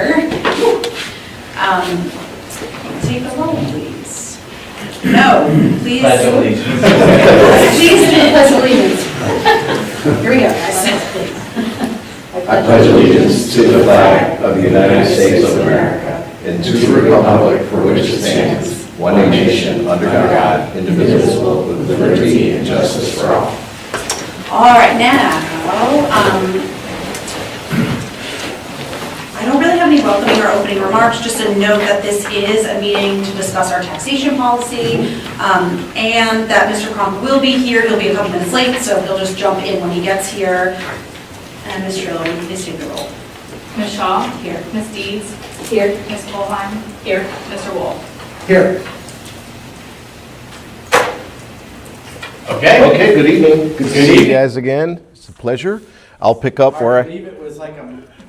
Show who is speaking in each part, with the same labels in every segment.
Speaker 1: here. Take a roll, please. No, please.
Speaker 2: Pledge allegiance.
Speaker 1: Please do pledge allegiance. Here we go, guys.
Speaker 3: I pledge allegiance to the flag of the United States of America and to the republic for which it stands, one nation, under God, indivisible, with liberty and justice for all.
Speaker 1: All right, now, I don't really have any welcoming or opening remarks, just a note that this is a meeting to discuss our taxation policy, and that Mr. Cronk will be here. He'll be a couple minutes late, so he'll just jump in when he gets here. And Ms. Trillo, will you please take the roll?
Speaker 4: Ms. Shaw?
Speaker 1: Here.
Speaker 4: Ms. Deeds?
Speaker 1: Here.
Speaker 4: Ms. Colheim? Here. Mr. Wolf?
Speaker 3: Here.
Speaker 2: Okay.
Speaker 3: Good evening. Good to see you
Speaker 2: evening.
Speaker 3: guys again. It's a pleasure. I'll pick up where
Speaker 2: I
Speaker 3: I...
Speaker 2: believe it was like a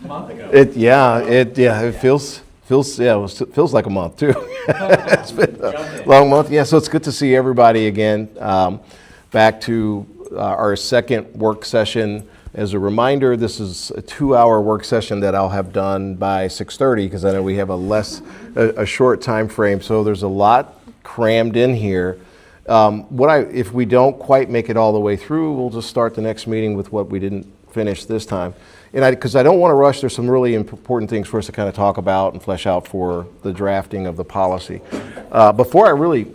Speaker 2: month ago.
Speaker 3: It feels like a month too. It's been a long month. Yeah, so it's good to see everybody again. Back to our second work session. As a reminder, this is a 2-hour work session that I'll have done by 6:30 because I know we have a short time frame. So there's a lot crammed in here. If we don't quite make it all the way through, we'll just start the next meeting with what we didn't finish this time. And because I don't want to rush, there's some really important things for us to kind of talk about and flesh out for the drafting of the policy. Before I really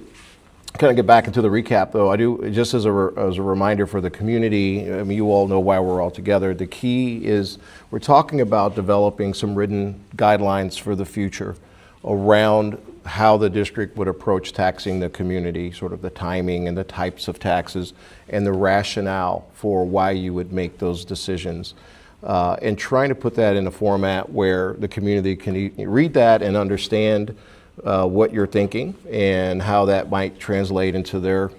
Speaker 3: kind of get back into the recap, though, I do, just as a reminder for the community, I mean, you all know why we're all together. The key is we're talking about developing some written guidelines for the future around how the district would approach taxing the community, sort of the timing and the types of taxes and the rationale for why you would make those decisions. And trying to put that in a format where the community can read that and understand what you're thinking and how that might translate into their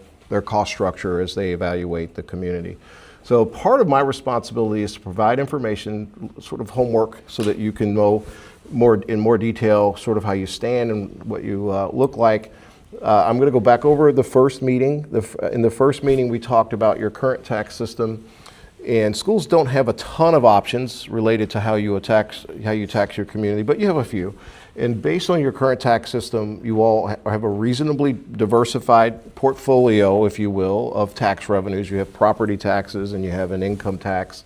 Speaker 3: cost structure as they evaluate the community. So part of my responsibility is to provide information, sort of homework, so that you can know in more detail sort of how you stand and what you look like. I'm going to go back over the first meeting. In the first meeting, we talked about your current tax system. And schools don't have a ton of options related to how you tax your community, but you have a few. And based on your current tax system, you all have a reasonably diversified portfolio, if you will, of tax revenues. You have property taxes and you have an income tax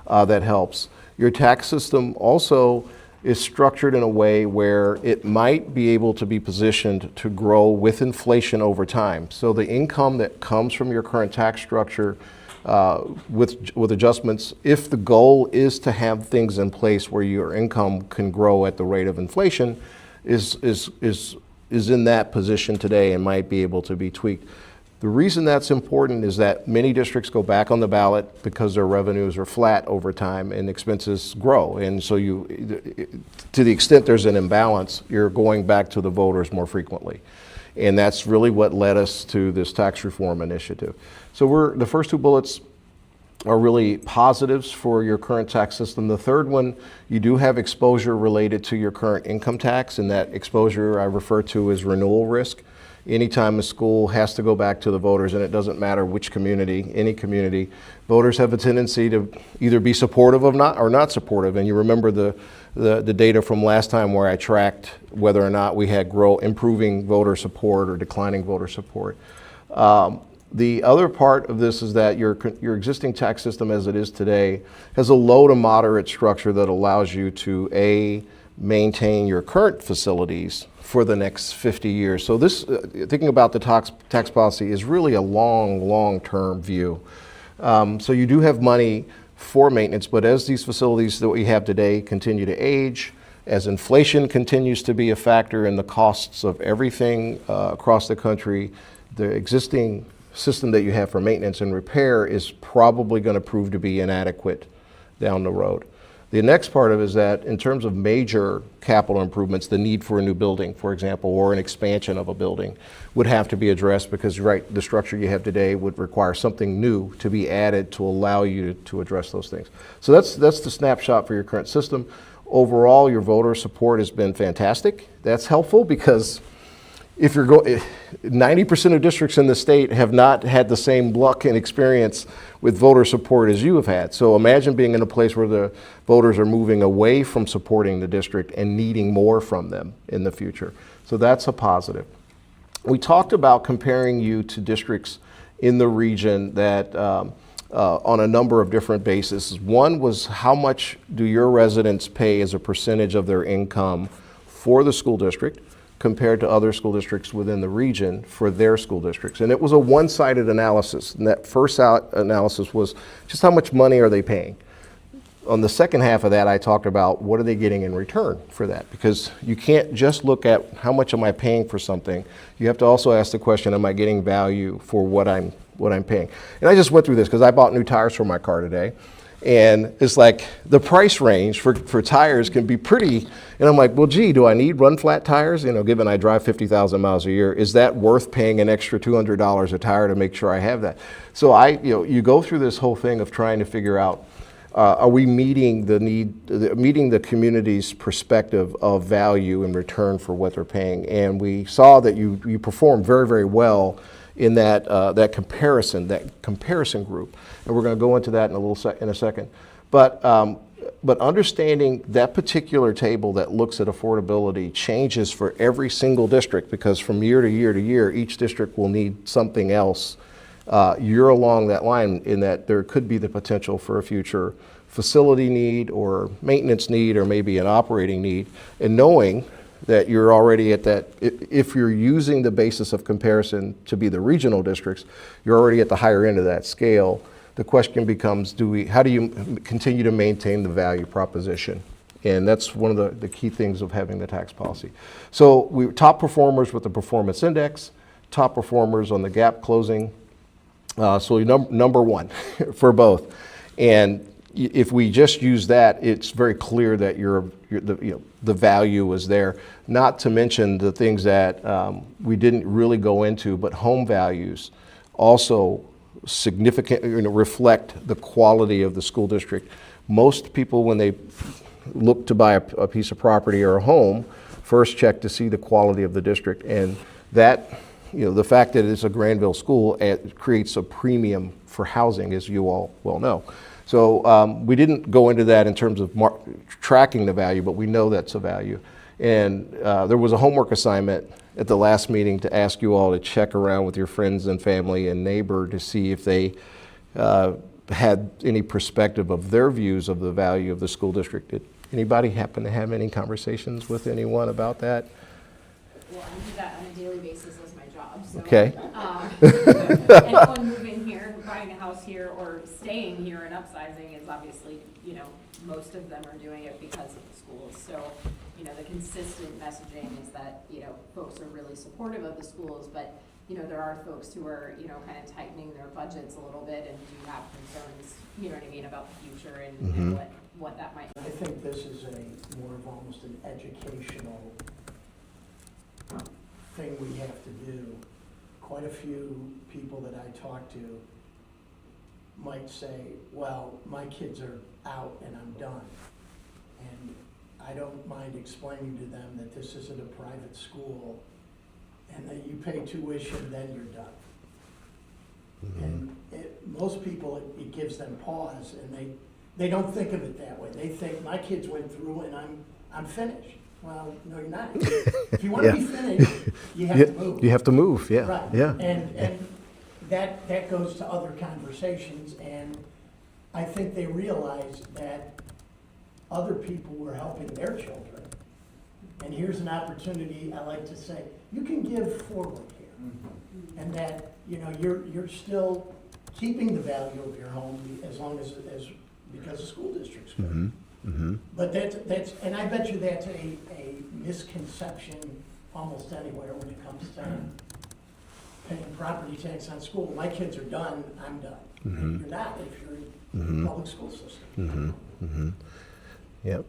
Speaker 3: that helps. Your tax system also is structured in a way where it might be able to be positioned to grow with inflation over time. So the income that comes from your current tax structure with adjustments, if the goal is to have things in place where your income can grow at the rate of inflation, is in that position today and might be able to be tweaked. The reason that's important is that many districts go back on the ballot because their revenues are flat over time and expenses grow. And so to the extent there's an imbalance, you're going back to the voters more frequently. And that's really what led us to this tax reform initiative. So the first two bullets are really positives for your current tax system. The third one, you do have exposure related to your current income tax, and that exposure I refer to as renewal risk. Anytime a school has to go back to the voters, and it doesn't matter which community, any community, voters have a tendency to either be supportive of or not supportive. And you remember the data from last time where I tracked whether or not we had improving voter support or declining voter support. The other part of this is that your existing tax system as it is today has a low to moderate structure that allows you to maintain your current facilities for the next 50 years. So this, thinking about the tax policy, is really a long-term view. So you do have money for maintenance, but as these facilities that we have today continue to age, as inflation continues to be a factor in the costs of everything across the country, the existing system that you have for maintenance and repair is probably going to prove to be inadequate down the road. The next part of it is that in terms of major capital improvements, the need for a new building, for example, or an expansion of a building would have to be addressed because, right, the structure you have today would require something new to be added to allow you to address those things. So that's the snapshot for your current system. Overall, your voter support has been fantastic. That's helpful because if you're 90% of districts in the state have not had the same luck and experience with voter support as you have had. So imagine being in a place where the voters are moving away from supporting the district and needing more from them in the future. So that's a positive. We talked about comparing you to districts in the region that on a number of different bases. One was, how much do your residents pay as a percentage of their income for the school district compared to other school districts within the region for their school districts? And it was a one-sided analysis. And that first analysis was just how much money are they paying. On the second half of that, I talked about what are they getting in return for that, because you can't just look at how much am I paying for something. You have to also ask the question, am I getting value for what I'm paying? And I just went through this because I bought new tires for my car today. And it's like the price range for tires can be pretty, and I'm like, well, gee, do I need run flat tires? You know, given I drive 50,000 miles a year, is that worth paying an extra $200 a tire to make sure I have that? So you go through this whole thing of trying to figure out, are we meeting the community's perspective of value in return for what they're paying? And we saw that you performed very, very well in that comparison group, and we're going to go into that in a second. But understanding that particular table that looks at affordability changes for every single district, because from year to year to year, each district will need something else. You're along that line in that there could be the potential for a future facility need or maintenance need or maybe an operating need, and knowing that you're already at that, if you're using the basis of comparison to be the regional districts, you're already at the higher end of that scale. The question becomes, how do you continue to maintain the value proposition? And that's one of the key things of having the tax policy. So we were top performers with the performance index, top performers on the gap closing. So number one for both. And if we just use that, it's very clear that the value is there. Not to mention the things that we didn't really go into, but home values also significantly reflect the quality of the school district. Most people, when they look to buy a piece of property or a home, first check to see the quality of the district, and that, the fact that it's a Granville school, it creates a premium for housing, as you all well know. So we didn't go into that in terms of tracking the value, but we know that's a value. And there was a homework assignment at the last meeting to ask you all to check around with your friends and family and neighbor to see if they had any perspective of their views of the value of the school district. Did anybody happen to have any conversations with anyone about that?
Speaker 5: Well, I do that on a daily basis as my job, so.
Speaker 3: Okay.
Speaker 5: Anyone moving here, buying a house here, or staying here and upsizing is obviously, most of them are doing it because of the schools. So, the consistent messaging is that, folks are really supportive of the schools, but, there are folks who are, kind of tightening their budgets a little bit and do have concerns, about the future and what that might mean.
Speaker 6: I think this is more of almost an educational thing we have to do. Quite a few people that I talk to might say, well, my kids are out and I'm done. And I don't mind explaining to them that this isn't a private school and that you pay tuition, then you're done. And most people, it gives them pause, and they don't think of it that way. They think, my kids went through and I'm finished. Well, no, you're not. If you want to be finished, you have to move.
Speaker 3: You have to move, yeah.
Speaker 6: Right.
Speaker 3: Yeah.
Speaker 6: And that goes to other conversations, and I think they realize that other people were helping their children. And here's an opportunity, I like to say, you can give forward here. And that, you're still keeping the value of your home as long as because the school district's good. But that's, and I bet you that's a misconception almost anywhere when it comes to paying property tax on school. My kids are done, I'm done. You're not if you're in the public school system.
Speaker 3: Yeah.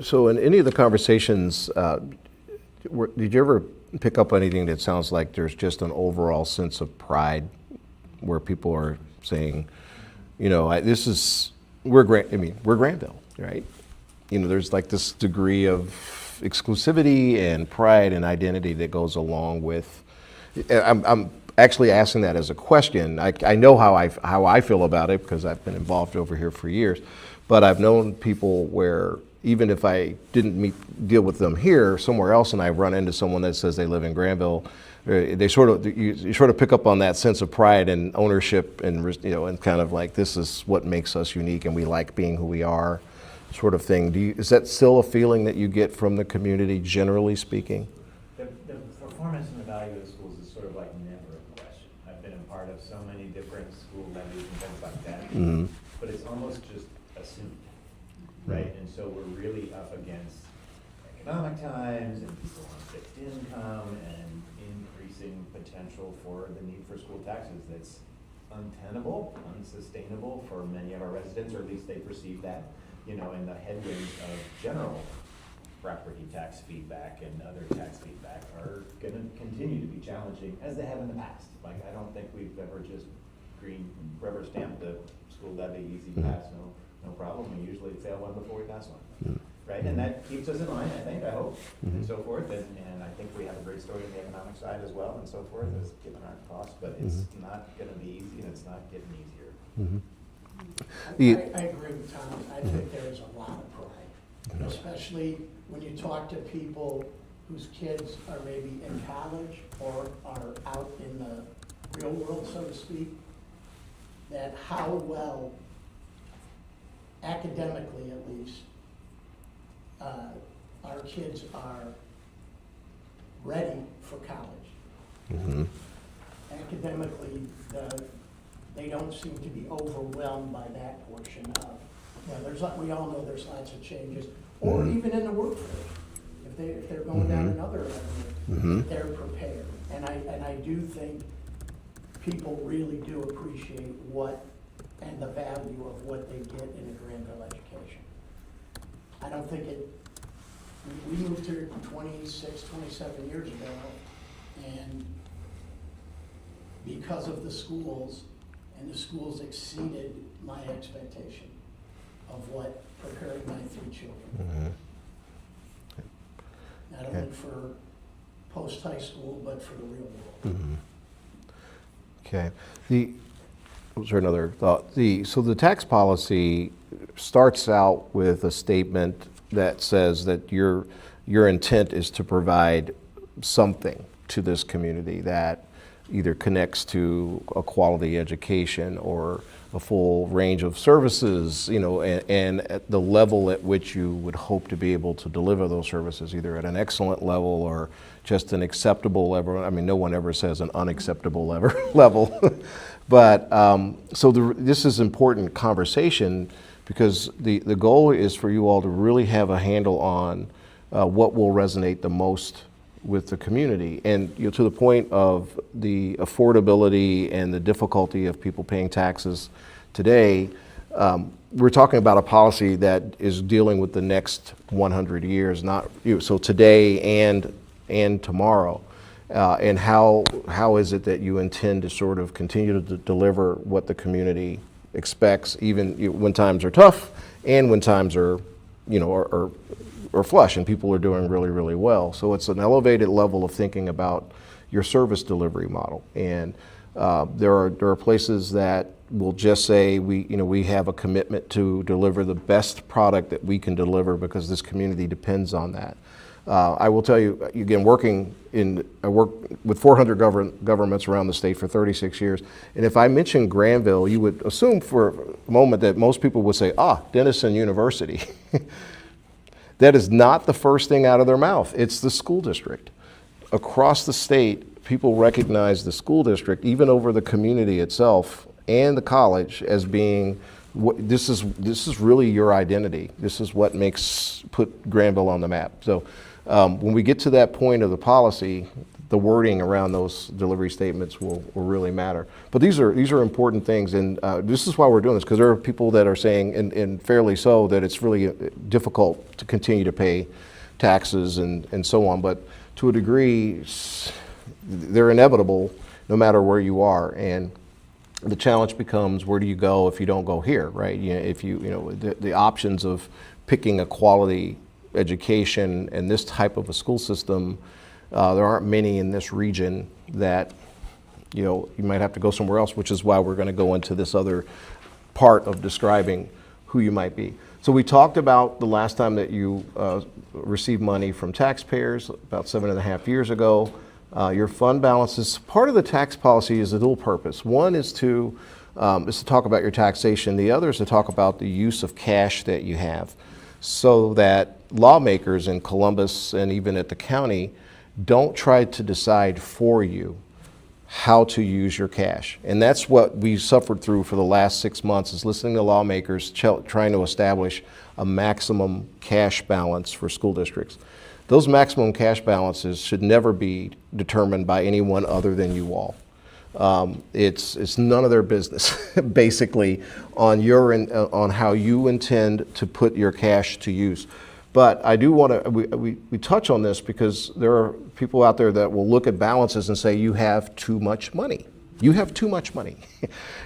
Speaker 3: So in any of the conversations, did you ever pick up anything that sounds like there's just an overall sense of pride where people are saying, we're Granville, right? There's like this degree of exclusivity and pride and identity that goes along with. I'm actually asking that as a question. I know how I feel about it because I've been involved over here for years, but I've known people where even if I didn't deal with them here, somewhere else, and I run into someone that says they live in Granville, they sort of you sort of pick up on that sense of pride and ownership, and and kind of like, this is what makes us unique, and we like being who we are, sort of thing. Is that still a feeling that you get from the community, generally speaking?
Speaker 2: The performance and the value of the schools is sort of like never a question. I've been a part of so many different school levies and things like that, but it's almost just assumed, right? And so we're really up against economic times and people on fixed income and increasing potential for the need for school taxes that's untenable, unsustainable for many of our residents, or at least they perceive that, and the headwinds of general property tax feedback and other tax feedback are going to continue to be challenging, as they have in the past. Like, I don't think we've ever just rubber stamped the school levy, easy pass, no problem. We usually fail one before we pass one, right? And that keeps us in line, I hope, and so forth. And I think we have a great story on the economic side as well, and so forth, as given our costs. But it's not going to be easy, and it's not getting easier.
Speaker 6: I agree with Tom. I think there is a lot of pride, especially when you talk to people whose kids are maybe in college or are out in the real world, so to speak, that how well, academically at least, our kids are ready for college. Academically, they don't seem to be overwhelmed by that portion of, we all know there's lots of changes, or even in the workforce. If they're going down another avenue, they're prepared. And I do think people really do appreciate and the value of what they get in a Granville education. I don't think we moved here 26, 27 years ago, and because of the schools, and the schools exceeded my expectation of what prepared my 3 children. Not only for post-high school, but for the real world.
Speaker 3: Okay. Was there another thought? So the tax policy starts out with a statement that says that your intent is to provide something to this community that either connects to a quality education or a full range of services, and at the level at which you would hope to be able to deliver those services, either at an excellent level or just an acceptable level. I mean, no one ever says an unacceptable level. But this is important conversation, because the goal is for you all to really have a handle on what will resonate the most with the community. And to the point of the affordability and the difficulty of people paying taxes today, we're talking about a policy that is dealing with the next 100 years, so today and tomorrow. And how is it that you intend to sort of continue to deliver what the community expects, even when times are tough and when times are flush and people are doing really, really well. So it's an elevated level of thinking about your service delivery model. And there are places that will just say we have a commitment to deliver the best product that we can deliver because this community depends on that. I will tell you, again, I work with 400 governments around the state for 36 years, and if I mention Granville, you would assume for a moment that most people would say, Denison University. That is not the first thing out of their mouth. It's the school district. Across the state, people recognize the school district, even over the community itself and the college, as being this is really your identity. This is what put Granville on the map. So when we get to that point of the policy, the wording around those delivery statements will really matter. But these are important things, and this is why we're doing this, because there are people that are saying, and fairly so, that it's really difficult to continue to pay taxes and so on. But to a degree, they're inevitable no matter where you are. And the challenge becomes, where do you go if you don't go here, right? If the options of picking a quality education and this type of a school system, there aren't many in this region that, you might have to go somewhere else, which is why we're going to go into this other part of describing who you might be. So we talked about the last time that you received money from taxpayers, about 7.5 years ago. Your fund balances, part of the tax policy is a dual purpose. One is to talk about your taxation. The other is to talk about the use of cash that you have, so that lawmakers in Columbus and even at the county don't try to decide for you how to use your cash. And that's what we suffered through for the last 6 months, is listening to lawmakers trying to establish a maximum cash balance for school districts. Those maximum cash balances should never be determined by anyone other than you all. It's none of their business, basically, on how you intend to put your cash to use. But I do want to, we touch on this because there are people out there that will look at balances and say, you have too much money. You have too much money.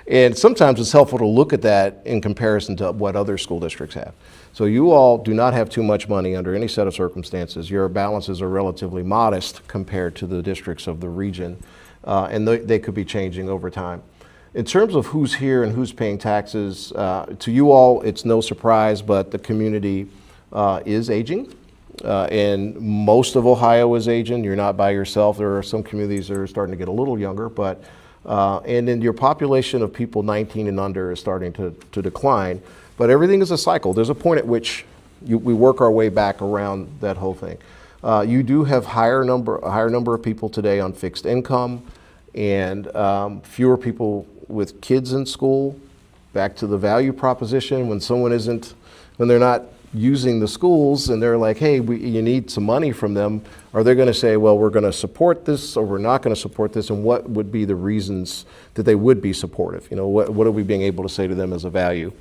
Speaker 3: And sometimes it's helpful to look at that in comparison to what other school districts have. So you all do not have too much money under any set of circumstances. Your balances are relatively modest compared to the districts of the region, and they could be changing over time. In terms of who's here and who's paying taxes, to you all, it's no surprise, but the community is aging. And most of Ohio is aging. You're not by yourself. There are some communities that are starting to get a little younger, but and then your population of people 19 and under is starting to decline. But everything is a cycle. There's a point at which we work our way back around that whole thing. You do have a higher number of people today on fixed income, and fewer people with kids in school. Back to the value proposition, when they're not using the schools and they're like, hey, you need some money from them, are they going to say, well, we're going to support this or we're not going to support this? And what would be the reasons that they would be supportive? What are we being able to say to them as a value?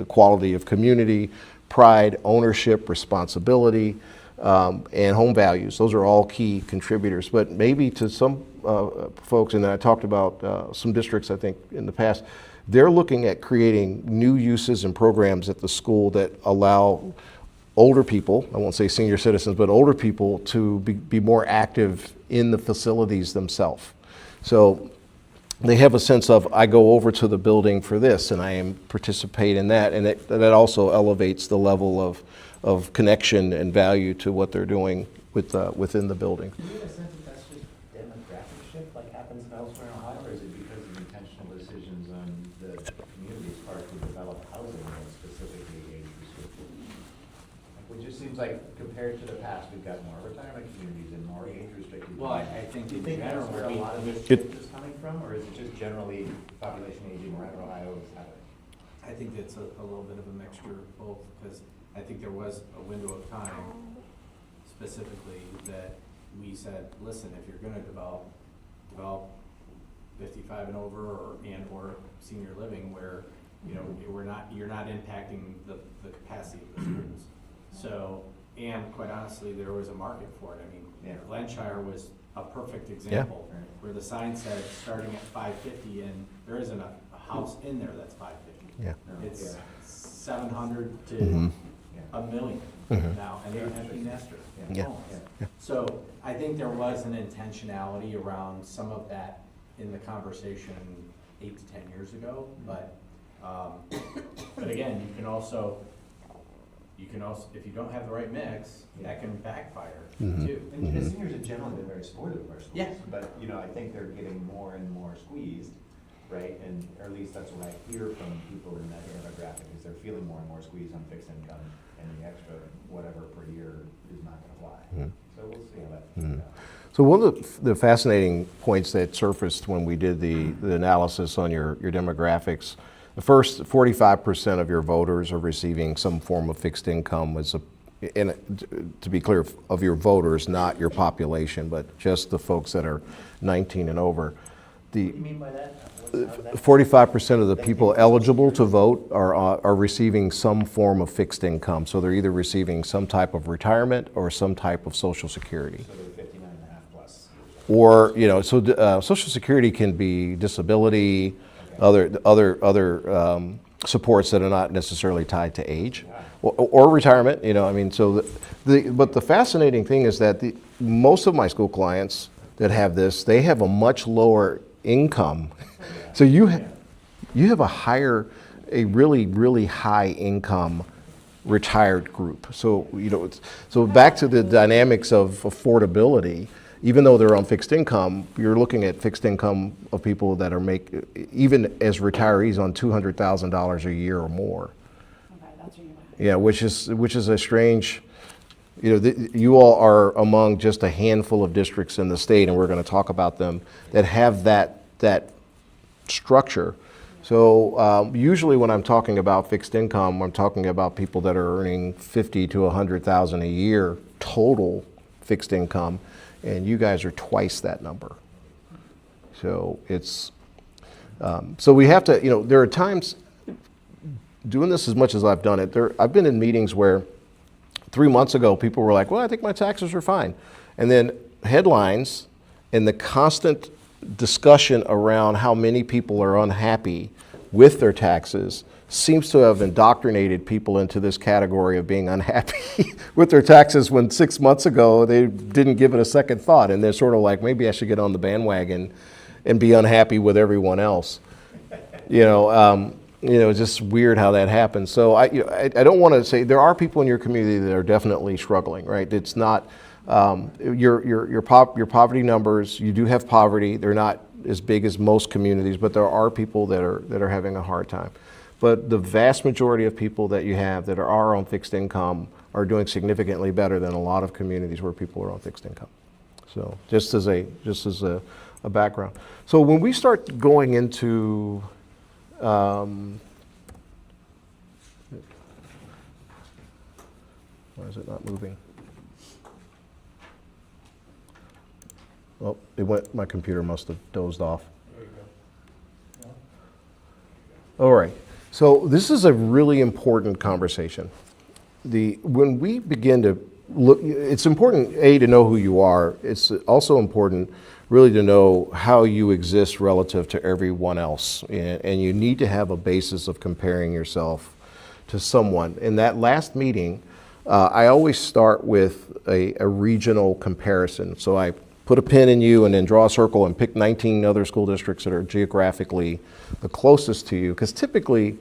Speaker 3: Quality of community, pride, ownership, responsibility, and home values. Those are all key contributors. But maybe to some folks, and I talked about some districts, I think, in the past, they're looking at creating new uses and programs at the school that allow older people, I won't say senior citizens, but older people to be more active in the facilities themselves. So they have a sense of, I go over to the building for this and I participate in that, and that also elevates the level of connection and value to what they're doing within the building.
Speaker 2: Do you have a sense that that's just demographic shift like happens elsewhere in Ohio, or is it because of intentional decisions on the community's part to develop housing that specifically age restricted? It just seems like compared to the past, we've got more retirement communities and more age restricted.
Speaker 7: Well, I think
Speaker 2: Do you
Speaker 7: in
Speaker 2: think that's
Speaker 7: general,
Speaker 2: where a
Speaker 7: we-
Speaker 2: lot of this
Speaker 3: It-
Speaker 2: shift is coming from, or is it just generally population aging around Ohio is happening?
Speaker 7: I think it's a little bit of a mixture of both, because I think there was a window of time specifically that we said, listen, if you're gonna develop 55 and over or senior living where, you're not impacting the capacity of the schools. So, and quite honestly, there was a market for it. I mean,
Speaker 2: Yeah.
Speaker 7: Glenshire was a perfect example, where the sign said starting at 550, and there isn't a house in there that's 550.
Speaker 3: Yeah.
Speaker 7: It's 700 to
Speaker 3: Mhm.
Speaker 7: a million now, and they're empty nester
Speaker 3: Yeah.
Speaker 7: homes. So I think there was an intentionality around some of that in the conversation 8 to 10 years ago, but again, you can also, if you don't have the right mix, that can backfire too.
Speaker 2: And the seniors have generally been very supportive of our schools.
Speaker 7: Yeah.
Speaker 2: But, I think they're getting more and more squeezed, right? And, or at least that's what I hear from people in that demographic, is they're feeling more and more squeezed on fixed income, and the extra whatever per year is not gonna fly. So we'll see how that plays out.
Speaker 3: So one of the fascinating points that surfaced when we did the analysis on your demographics, the first 45% of your voters are receiving some form of fixed income. And to be clear, of your voters, not your population, but just the folks that are 19 and over.
Speaker 2: What do you mean by that? How does that-
Speaker 3: 45% of the people eligible to vote are receiving some form of fixed income. So they're either receiving some type of retirement or some type of Social Security.
Speaker 2: So they're 59 and a half plus.
Speaker 3: Or, Social Security can be disability, other supports that are not necessarily tied to age or retirement, you know, I mean, so but the fascinating thing is that most of my school clients that have this, they have a much lower income. So you have a really, really high income retired group. So, you know, so back to the dynamics of affordability, even though they're on fixed income, you're looking at fixed income of people that are even as retirees on $200,000 a year or more.
Speaker 5: Okay, that's what you want.
Speaker 3: Yeah, which is a strange, you know, you all are among just a handful of districts in the state, and we're going to talk about them, that have that structure. So usually when I'm talking about fixed income, I'm talking about people that are earning $50,000 to $100,000 a year total fixed income, and you guys are twice that number. So it's, so we have to, you know, there are times, doing this as much as I've done it, I've been in meetings where 3 months ago people were like, well, I think my taxes are fine. And then headlines and the constant discussion around how many people are unhappy with their taxes seems to have indoctrinated people into this category of being unhappy with their taxes when 6 months ago they didn't give it a second thought, and they're sort of like, maybe I should get on the bandwagon and be unhappy with everyone else. You know, it's just weird how that happens. So I don't want to say, there are people in your community that are definitely struggling, right? It's not your poverty numbers. You do have poverty. They're not as big as most communities, but there are people that are having a hard time. But the vast majority of people that you have that are on fixed income are doing significantly better than a lot of communities where people are on fixed income. So just as a background. So when we start going into why is it not moving? Oh, my computer must have dozed off.
Speaker 2: There you go.
Speaker 3: All right, so this is a really important conversation. When we begin to look, it's important, to know who you are. It's also important really to know how you exist relative to everyone else. And you need to have a basis of comparing yourself to someone. In that last meeting, I always start with a regional comparison. So I put a pin in you and then draw a circle and pick 19 other school districts that are geographically the closest to you. Because typically,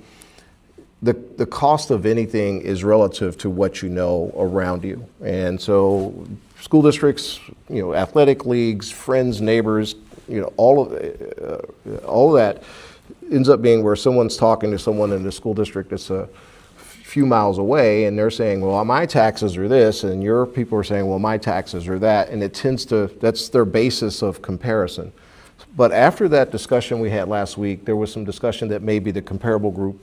Speaker 3: the cost of anything is relative to what you know around you. And so school districts, you know, athletic leagues, friends, neighbors, you know, all of that ends up being where someone's talking to someone in the school district that's a few miles away, and they're saying, well, my taxes are this, and your people are saying, well, my taxes are that, and that's their basis of comparison. But after that discussion we had last week, there was some discussion that maybe the comparable group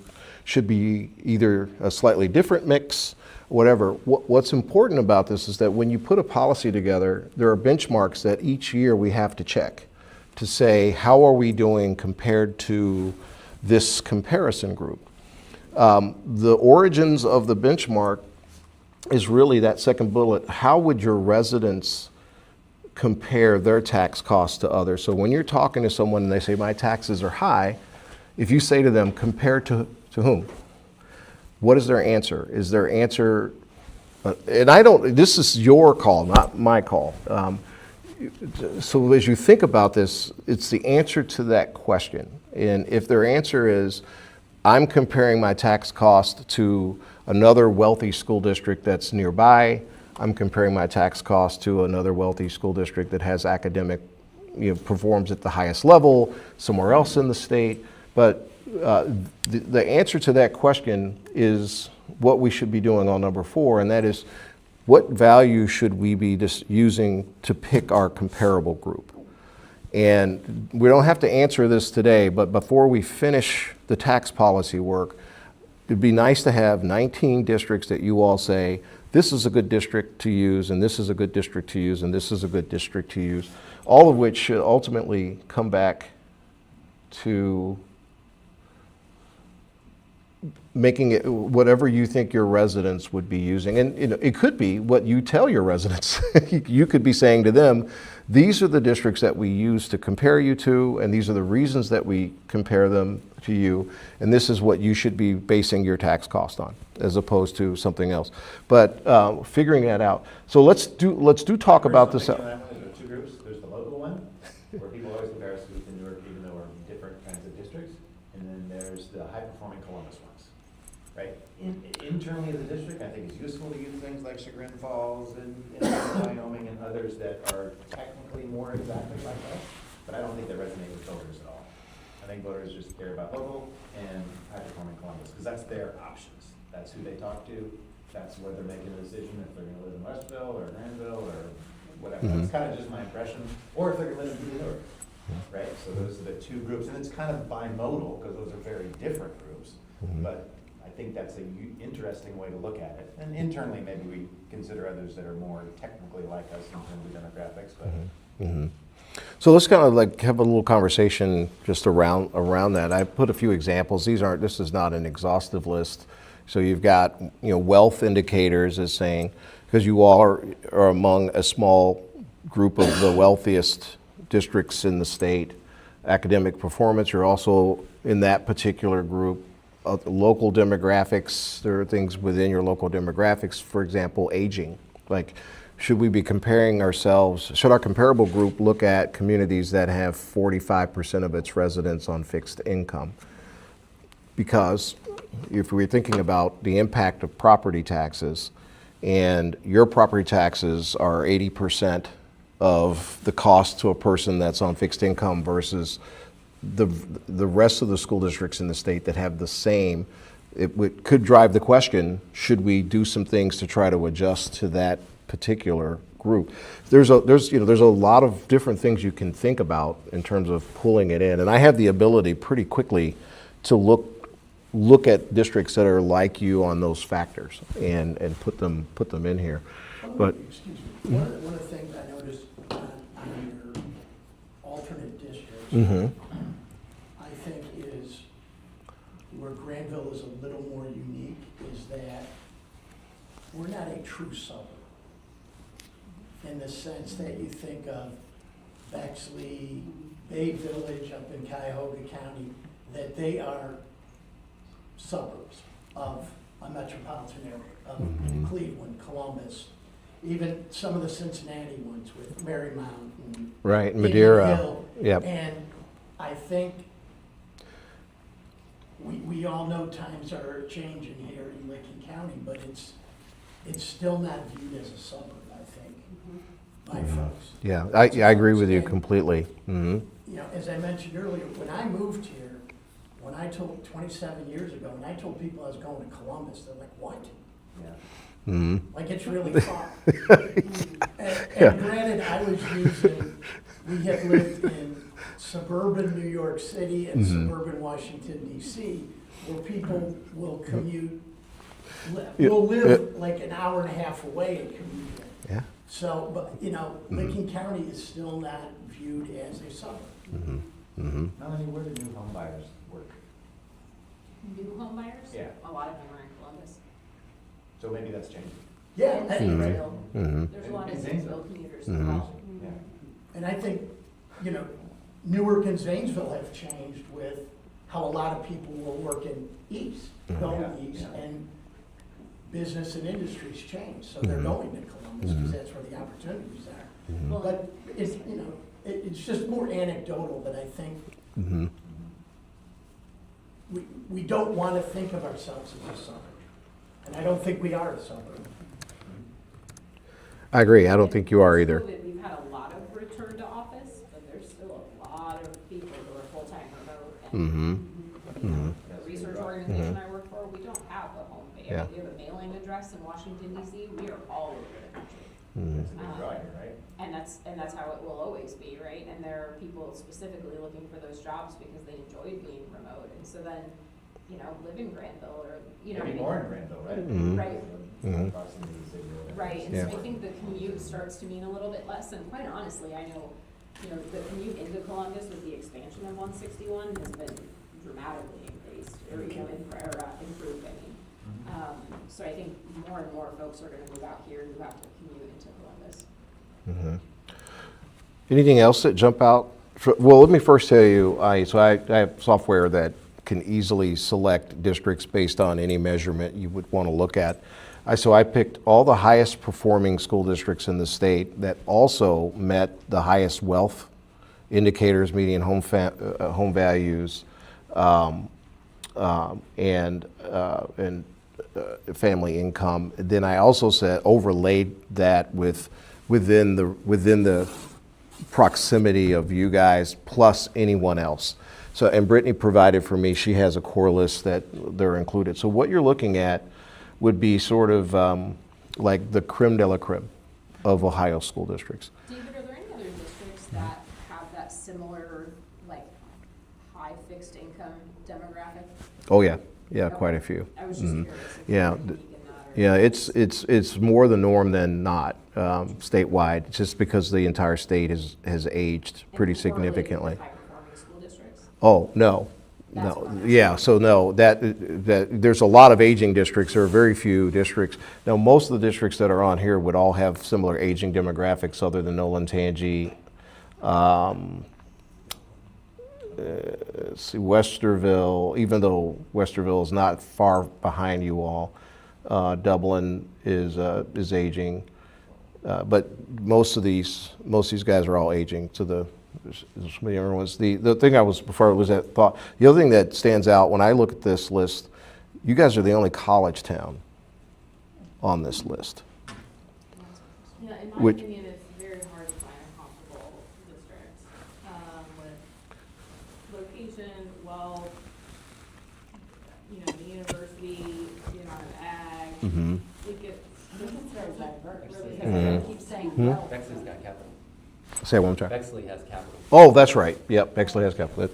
Speaker 3: should be either a slightly different mix, whatever. What's important about this is that when you put a policy together, there are benchmarks that each year we have to check to say, how are we doing compared to this comparison group? The origins of the benchmark is really that second bullet. How would your residents compare their tax costs to others? So when you're talking to someone and they say, my taxes are high, if you say to them, compared to whom? What is their answer? Is their answer, and this is your call, not my call. So as you think about this, it's the answer to that question. And if their answer is, I'm comparing my tax cost to another wealthy school district that's nearby, I'm comparing my tax cost to another wealthy school district that has academic, performs at the highest level somewhere else in the state. But the answer to that question is what we should be doing on number 4, and that is, what value should we be just using to pick our comparable group? And we don't have to answer this today, but before we finish the tax policy work, it'd be nice to have 19 districts that you all say, this is a good district to use, and this is a good district to use, and this is a good district to use, all of which should ultimately come back to making it whatever you think your residents would be using. And you know, it could be what you tell your residents. You could be saying to them, these are the districts that we use to compare you to, and these are the reasons that we compare them to you, and this is what you should be basing your tax cost on, as opposed to something else. But figuring that out. So let's do talk about this.
Speaker 2: There are two groups. There's the local one, where people always compare us to Newark, even though we're different kinds of districts. And then there's the high-performing Columbus ones, right? Internally of the district, I think it's useful to use things like Chagrin Falls and Wyoming and others that are technically more exactly like us, but I don't think they resonate with voters at all. I think voters just care about local and high-performing Columbus, because that's their options. That's who they talk to. That's where they're making a decision if they're gonna live in Westville or Granville or whatever. That's kind of just my impression. Or if they're gonna live in Newark, right? So those are the two groups, and it's kind of bimodal, because those are very different groups. But I think that's an interesting way to look at it. And internally, maybe we consider others that are more technically like us in terms of demographics, but.
Speaker 3: So let's kind of like have a little conversation just around that. I put a few examples. This is not an exhaustive list. So you've got, you know, wealth indicators as saying, because you all are among a small group of the wealthiest districts in the state. Academic performance, you're also in that particular group. Local demographics, there are things within your local demographics, for example, aging. Like, should we be comparing ourselves, should our comparable group look at communities that have 45% of its residents on fixed income? Because if we're thinking about the impact of property taxes, and your property taxes are 80% of the cost to a person that's on fixed income versus the rest of the school districts in the state that have the same, could drive the question, should we do some things to try to adjust to that particular group? There's a lot of different things you can think about in terms of pulling it in, and I have the ability pretty quickly to look at districts that are like you on those factors and put them in here. But
Speaker 6: Excuse me, one of the things I noticed on your alternate districts, I think is where Granville is a little more unique, is that we're not a true suburb, in the sense that you think of Bexley, Bay Village up in Cuyahoga County, that they are suburbs of a metropolitan area, of Cleveland, Columbus, even some of the Cincinnati ones with Marymount and
Speaker 3: right,
Speaker 6: Indian
Speaker 3: Madeira.
Speaker 6: Hill.
Speaker 3: Yep.
Speaker 6: And I think we all know times are changing here in Licking County, but it's still not viewed as a suburb, I think, by folks.
Speaker 3: Yeah, I agree with you completely.
Speaker 6: You know, as I mentioned earlier, when I moved here, when I told 27 years ago, when I told people I was going to Columbus, they're like, "What?"
Speaker 2: Yeah.
Speaker 6: Like, it's really far. And granted, I was we had lived in suburban New York City and suburban Washington DC, where people will commute, will live like an hour and a half away and commute there.
Speaker 3: Yeah.
Speaker 6: So, but, you know, Licking County is still not viewed as a suburb.
Speaker 2: Melanie, where do new home buyers work?
Speaker 5: New home buyers?
Speaker 2: Yeah.
Speaker 5: A lot of them are in Columbus.
Speaker 2: So maybe that's changing.
Speaker 6: Yeah,
Speaker 5: And
Speaker 6: and-
Speaker 5: Zanesville. There's a lot of Zanesville commuters as well.
Speaker 2: Yeah.
Speaker 6: And I think, you know, Newark and Zanesville have changed with how a lot of people were working east, going
Speaker 2: Yeah,
Speaker 6: east,
Speaker 2: yeah.
Speaker 6: and business and industries changed, so they're going to Columbus, because that's where the opportunities are.
Speaker 5: Well,
Speaker 6: But it's, you know, it's just more anecdotal, but I think we don't want to think of ourselves as a suburb. And I don't think we are a suburb.
Speaker 3: I agree. I don't think you are either.
Speaker 5: Since COVID, we've had a lot of return to office, but there's still a lot of people who are full-time remote. And the research organization I work for, we don't have a home. We
Speaker 3: Yeah.
Speaker 5: have a mailing address in Washington DC. We are all over the country.
Speaker 2: That's a big drive, right?
Speaker 5: And that's how it will always be, right? And there are people specifically looking for those jobs because they enjoy being remote. And so then, you know, live in Granville or, you know.
Speaker 2: Maybe more in Granville, right?
Speaker 5: Right.
Speaker 2: Proximity to the city or whatever.
Speaker 5: Right, and
Speaker 3: Yeah.
Speaker 5: so I think the commute starts to mean a little bit less, and quite honestly, I know, you know, the commute into Columbus with the expansion of 161 has been dramatically increased, or, improved, I mean. So I think more and more folks are gonna move out here, move out to commute into Columbus.
Speaker 3: Anything else that jump out? Well, let me first tell you, I have software that can easily select districts based on any measurement you would want to look at. So I picked all the highest performing school districts in the state that also met the highest wealth indicators, median home values, and family income. Then I also said overlaid that within the proximity of you guys plus anyone else. So, and Brittany provided for me, she has a core list that they're included. So what you're looking at would be sort of like the creme de la creme of Ohio school districts.
Speaker 5: David, are there any other districts that have that similar, like, high fixed income demographic?
Speaker 3: Oh yeah, quite a few.
Speaker 5: I was just curious if
Speaker 3: Yeah,
Speaker 5: they're unique in that, or-
Speaker 3: yeah, it's more the norm than not statewide, just because the entire state has aged pretty
Speaker 5: And correlated with
Speaker 3: significantly.
Speaker 5: high-performing school districts?
Speaker 3: Oh, no,
Speaker 5: That's
Speaker 3: no,
Speaker 5: fine.
Speaker 3: yeah, so no, that there's a lot of aging districts, there are very few districts. Now, most of the districts that are on here would all have similar aging demographics other than Nolan-Tangi. Let's see, Westerville, even though Westerville is not far behind you all, Dublin is aging. But most of these guys are all aging to the everyone's. The thing I was before was that thought. The other thing that stands out when I look at this list, you guys are the only college town on this list.
Speaker 5: Yeah, in my
Speaker 3: Which-
Speaker 5: opinion, it's very hard to find a comparable district, with location, wealth, the university, the amount of ag.
Speaker 3: Mm-hmm.
Speaker 5: It gets,
Speaker 8: It's very diverse.
Speaker 5: Really
Speaker 8: Because
Speaker 3: Mhm.
Speaker 8: I keep saying, well,
Speaker 9: Bexley's got capital.
Speaker 3: Say it one more time.
Speaker 9: Bexley has capital.
Speaker 3: Oh, that's right. Yep, Bexley has capital.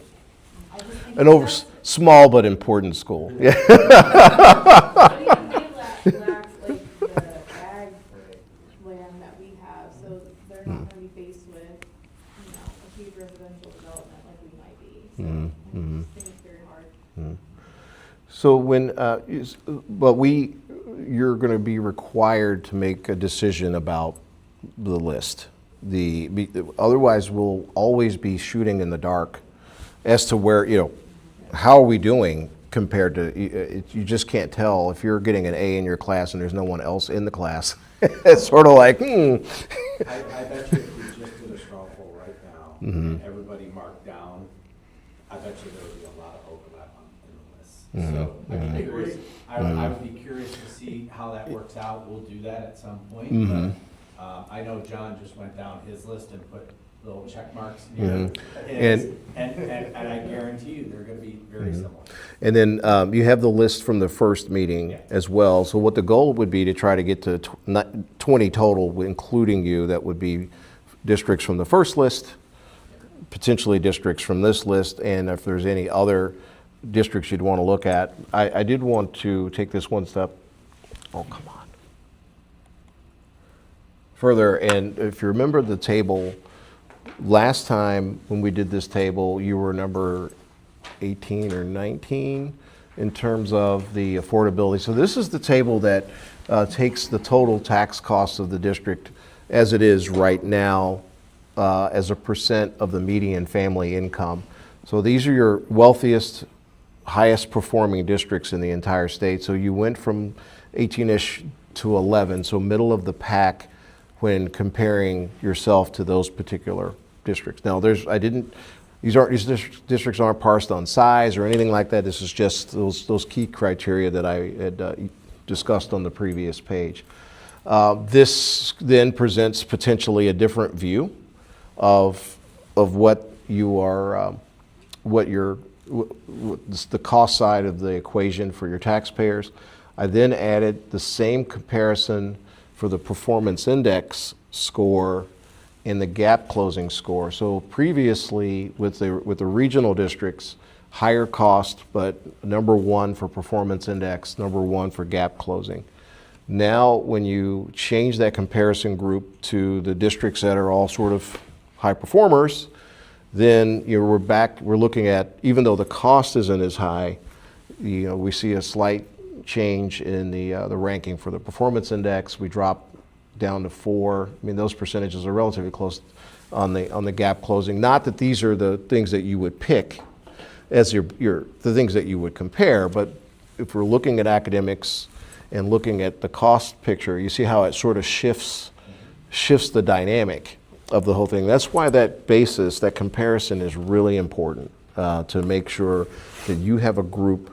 Speaker 8: I just think
Speaker 3: An
Speaker 8: that's-
Speaker 3: small but important school. Yeah.
Speaker 5: But even they lack, like, the ag land that we have, so they're not gonna be faced with, a huge residential development like we might be. So I just think it's very hard.
Speaker 3: So you're going to be required to make a decision about the list. Otherwise, we'll always be shooting in the dark as to where, how are we doing compared to, you just can't tell if you're getting an A in your class and there's no one else in the class. It's sort of like,
Speaker 7: I bet you if we just did a straw poll right now, and everybody marked down, I bet you there would be a lot of overlap in the list. So I'd be curious, I would be curious to see how that works out. We'll do that at some point. But I know John just went down his list and put little check marks near his, and I guarantee you they're gonna be very similar.
Speaker 3: and then you have the list from the first meeting
Speaker 7: Yeah.
Speaker 3: as well. So what the goal would be to try to get to 20 total, including you, that would be districts from the first list, potentially districts from this list, and if there's any other districts you'd want to look at. I did want to take this one step, oh, come on, further, and if you remember the table, last time when we did this table, you were number 18 or 19 in terms of the affordability. So this is the table that takes the total tax cost of the district as it is right now as a percent of the median family income. So these are your wealthiest, highest performing districts in the entire state. So you went from 18-ish to 11, so middle of the pack when comparing yourself to those particular districts. Now, these districts aren't parsed on size or anything like that. This is just those key criteria that I had discussed on the previous page. This then presents potentially a different view of what you are, what's the cost side of the equation for your taxpayers. I then added the same comparison for the performance index score and the gap closing score. So previously with the regional districts, higher cost, but number one for performance index, number one for gap closing. Now, when you change that comparison group to the districts that are all sort of high performers, then we're looking at, even though the cost isn't as high, we see a slight change in the ranking for the performance index. We drop down to 4. I mean, those percentages are relatively close on the gap closing. Not that these are the things that you would pick as the things that you would compare, but if we're looking at academics and looking at the cost picture, you see how it sort of shifts the dynamic of the whole thing. That's why that basis, that comparison is really important, to make sure that you have a group,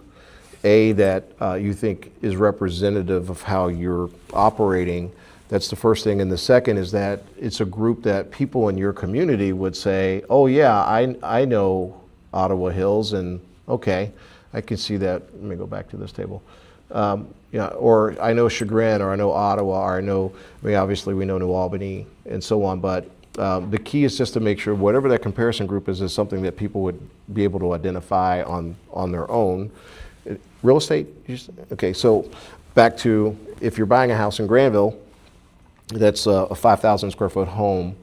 Speaker 3: that you think is representative of how you're operating. That's the first thing. And the second is that it's a group that people in your community would say, oh yeah, I know Ottawa Hills, and okay, I can see that. Let me go back to this table. Or I know Chagrin, or I know Ottawa, or obviously we know New Albany and so on, but the key is just to make sure whatever that comparison group is something that people would be able to identify on their own. Real estate? Okay, so back to, if you're buying a house in Granville, that's a 5,000 square foot home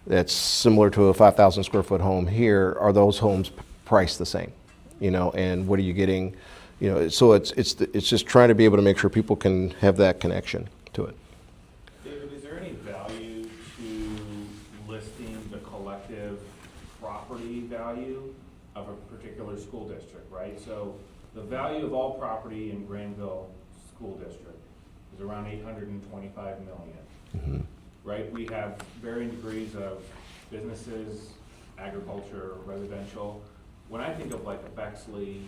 Speaker 3: that's similar to a 5,000 square foot home here. Are those homes priced the same? And what are you getting? So it's just trying to be able to make sure people can have that connection to it.
Speaker 9: David, is there any value to listing the collective property value of a particular school district, right? So the value of all property in Granville School District is around $825 million.
Speaker 3: Mm-hmm.
Speaker 9: Right? We have varying degrees of businesses, agriculture, residential. When I think of like a Bexley,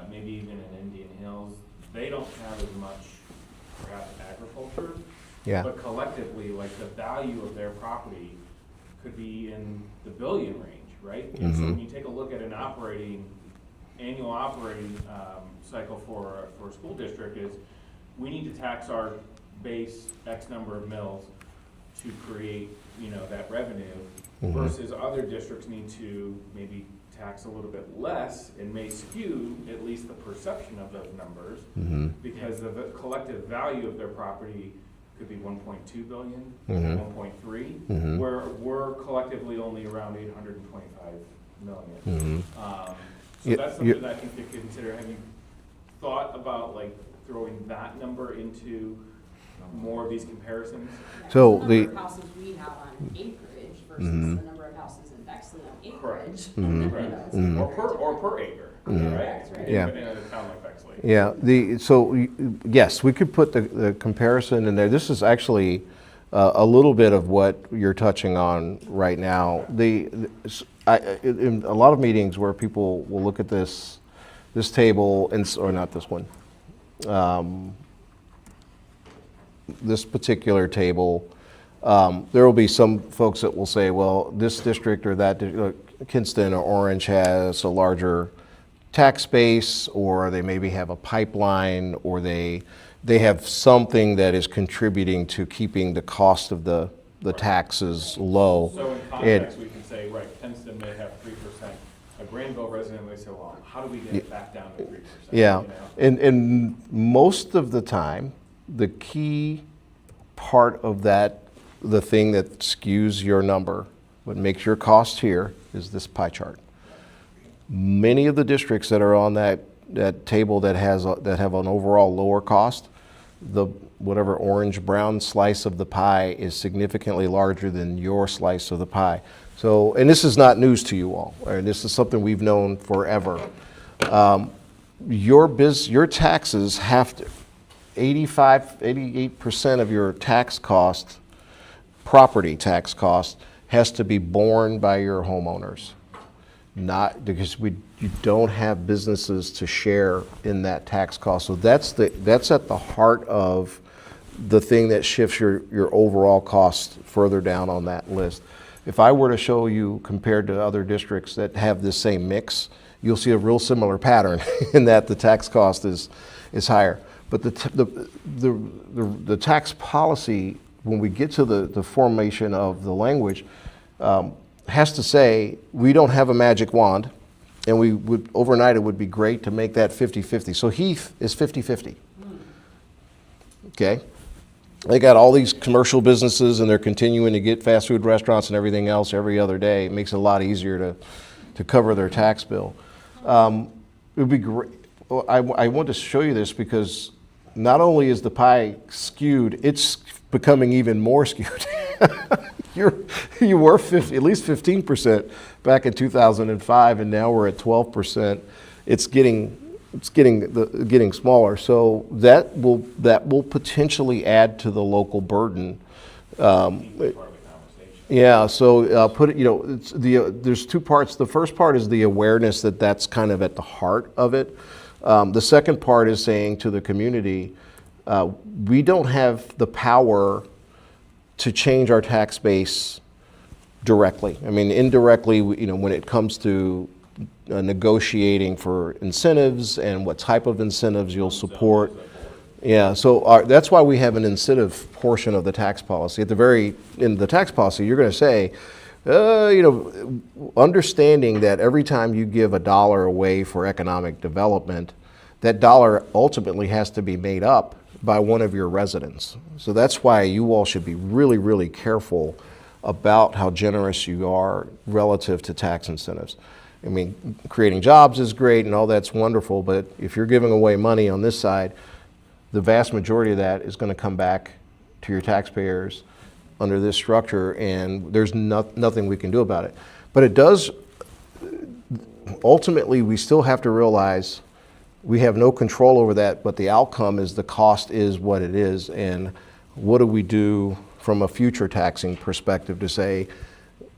Speaker 9: maybe even in Indian Hills, they don't have as much perhaps agriculture.
Speaker 3: Yeah.
Speaker 9: But collectively, like the value of their property could be in the billion range, right? And so when you take a look at an annual operating cycle for a school district, is we need to tax our base X number of mills to create, that revenue, versus other districts need to maybe tax a little bit less and may skew at least the perception of those numbers, because the collective value of their property could be 1.2 billion, 1.3, where we're collectively only around 825 million. So that's something that I think to consider. Have you thought about like throwing that number into more of these comparisons?
Speaker 3: So
Speaker 5: The number of houses we have on acreage versus the number of houses in Bexley on acreage.
Speaker 9: Correct. Or per acre, right?
Speaker 3: Yeah.
Speaker 9: In a town like Bexley.
Speaker 3: Yeah, yes, we could put the comparison in there. This is actually a little bit of what you're touching on right now. In a lot of meetings where people will look at this table, or not this one, this particular table, there will be some folks that will say, well, this district or that, Kinston or Orange has a larger tax base, or they maybe have a pipeline, or they have something that is contributing to keeping the cost of the taxes low.
Speaker 9: So in context, we can say, right, Kinston may have 3%. A Granville resident may say, well, how do we get it back down to 3%?
Speaker 3: Yeah, and most of the time, the key part of that, the thing that skews your number, what makes your cost here, is this pie chart. Many of the districts that are on that table that have an overall lower cost, the whatever orange-brown slice of the pie is significantly larger than your slice of the pie. So, and this is not news to you all, or this is something we've known forever. Your taxes have to, 88% of your tax cost, property tax cost, has to be borne by your homeowners. Not because you don't have businesses to share in that tax cost. So that's at the heart of the thing that shifts your overall cost further down on that list. If I were to show you compared to other districts that have this same mix, you'll see a real similar pattern in that the tax cost is higher. But the tax policy, when we get to the formation of the language, has to say we don't have a magic wand, and we would overnight it would be great to make that 50-50. So Heath is 50-50. Okay, they got all these commercial businesses and they're continuing to get fast food restaurants and everything else every other day. It makes it a lot easier to cover their tax bill. It would be great. Well, I want to show you this because not only is the pie skewed, it's becoming even more skewed. You were at least 15% back in 2005, and now we're at 12%. It's getting smaller. So that will potentially add to the local burden.
Speaker 9: Part of the conversation.
Speaker 3: Yeah, so put it, there's two parts. The first part is the awareness that that's kind of at the heart of it. The second part is saying to the community, we don't have the power to change our tax base directly. I mean, indirectly, when it comes to negotiating for incentives and what type of incentives you'll support. Yeah, so that's why we have an incentive portion of the tax policy. In the tax policy, you're going to say, understanding that every time you give $1 away for economic development, that dollar ultimately has to be made up by one of your residents. So that's why you all should be really, really careful about how generous you are relative to tax incentives. I mean, creating jobs is great and all that's wonderful, but if you're giving away money on this side, the vast majority of that is going to come back to your taxpayers under this structure, and there's nothing we can do about it. But it does, ultimately, we still have to realize we have no control over that, but the outcome is the cost is what it is, and what do we do from a future taxing perspective to say,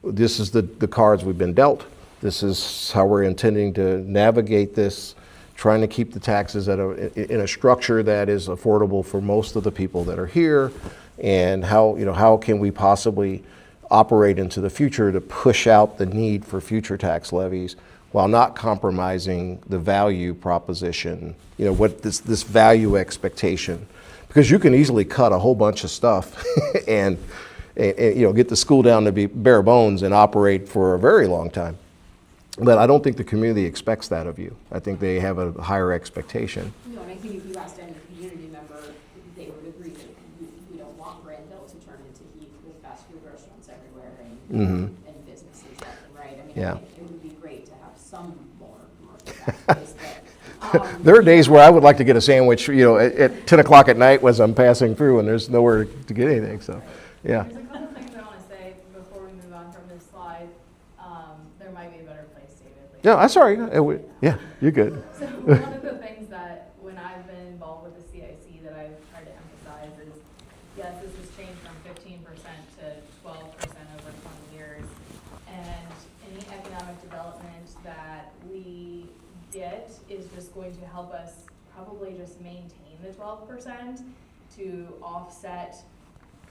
Speaker 3: this is the cards we've been dealt, this is how we're intending to navigate this, trying to keep the taxes in a structure that is affordable for most of the people that are here, and how can we possibly operate into the future to push out the need for future tax levies while not compromising the value proposition, what this value expectation. Because you can easily cut a whole bunch of stuff and get the school down to be bare bones and operate for a very long time. But I don't think the community expects that of you. I think they have a higher expectation.
Speaker 5: No, and I think if you asked any community member, they would agree that we don't want Granville to turn into Heath with fast food restaurants everywhere and businesses left and right. I mean,
Speaker 3: Yeah.
Speaker 5: I think it would be great to have some more commercial tax space, but,
Speaker 3: There are days where I would like to get a sandwich, at 10 o'clock at night as I'm passing through and there's nowhere to get anything, so, yeah.
Speaker 10: There's a couple things I want to say before we move on from this slide. There might be a better place, David.
Speaker 3: Yeah, I'm sorry. Yeah, you're good.
Speaker 10: So one of the things that when I've been involved with the CIC that I've tried to emphasize is, yes, this has changed from 15% to 12% over 20 years. And any economic development that we get is just going to help us probably just maintain the 12% to offset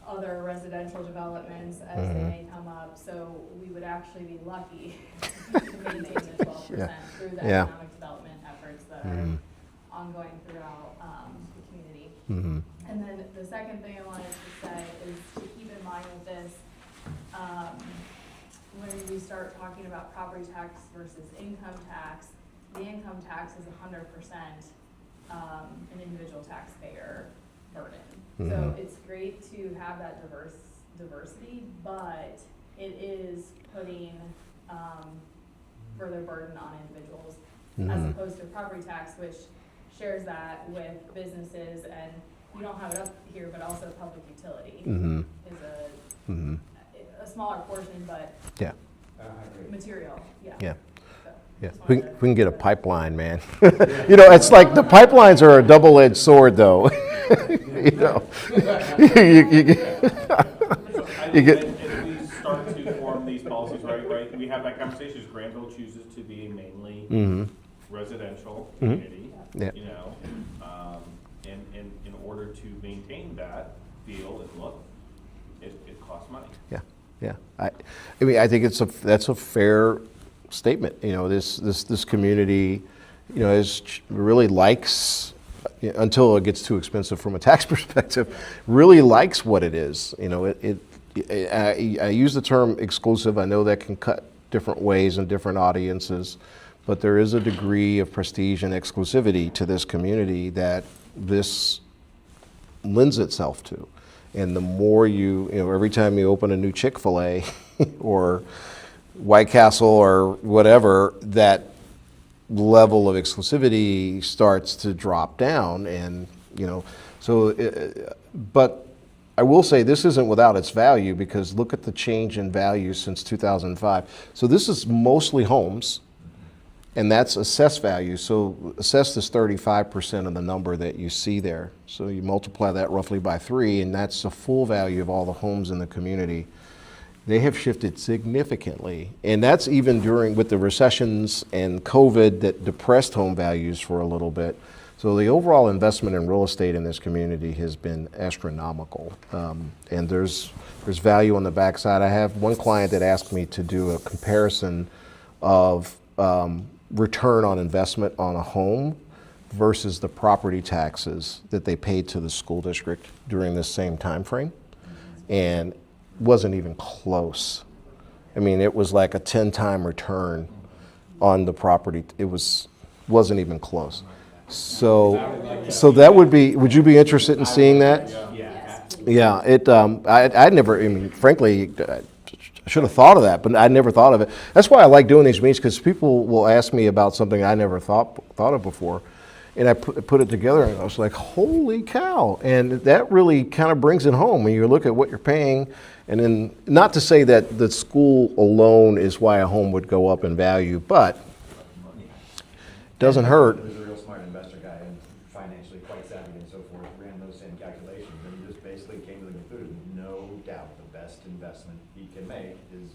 Speaker 10: other residential developments as they may come up. So we would actually be lucky to maintain the 12% through the
Speaker 3: Yeah.
Speaker 10: economic development efforts that are ongoing throughout the community. And then the second thing I wanted to say is to keep in mind with this, when we start talking about property tax versus income tax, the income tax is 100% an individual taxpayer burden. So it's great to have that diversity, but it is putting further burden on individuals as opposed to property tax, which shares that with businesses, and you don't have it up here, but also public utility is a smaller portion, but
Speaker 3: Yeah,
Speaker 10: material,
Speaker 3: yeah.
Speaker 10: So,
Speaker 3: Yeah,
Speaker 10: just
Speaker 3: we
Speaker 10: wanted to-
Speaker 3: can get a pipeline, man. It's like the pipelines are a double-edged sword, though. You get.
Speaker 9: As we start to form these policies, right, we have that conversation, as Granville chooses to be a mainly residential community,
Speaker 3: Yeah.
Speaker 9: And in order to maintain that feel and look, it costs money.
Speaker 3: Yeah. I mean, I think that's a fair statement. This community, really likes, until it gets too expensive from a tax perspective, really likes what it is. I use the term exclusive. I know that can cut different ways and different audiences, but there is a degree of prestige and exclusivity to this community that this lends itself to. And the more every time you open a new Chick-fil-A or White Castle or whatever, that level of exclusivity starts to drop down. And, but I will say this isn't without its value, because look at the change in value since 2005. So this is mostly homes, and that's assessed value. So assessed is 35% of the number that you see there. So you multiply that roughly by 3, and that's the full value of all the homes in the community. They have shifted significantly, and that's even with the recessions and COVID that depressed home values for a little bit. So the overall investment in real estate in this community has been astronomical, and there's value on the backside. I have one client that asked me to do a comparison of return on investment on a home versus the property taxes that they paid to the school district during this same time frame, and wasn't even close. I mean, it was like a 10-time return on the property. It wasn't even close. So that would you be interested in seeing that? Yeah, frankly, I should have thought of that, but I never thought of it. That's why I like doing these meetings, because people will ask me about something I never thought of before. And I put it together, and I was like, holy cow. And that really kind of brings it home when you look at what you're paying. And then, not to say that the school alone is why a home would go up in value, but it doesn't hurt.
Speaker 2: There's a real smart investor guy and financially quite savvy and so forth, ran those same calculations, and he just basically came to the conclusion, no doubt, the best investment he can make is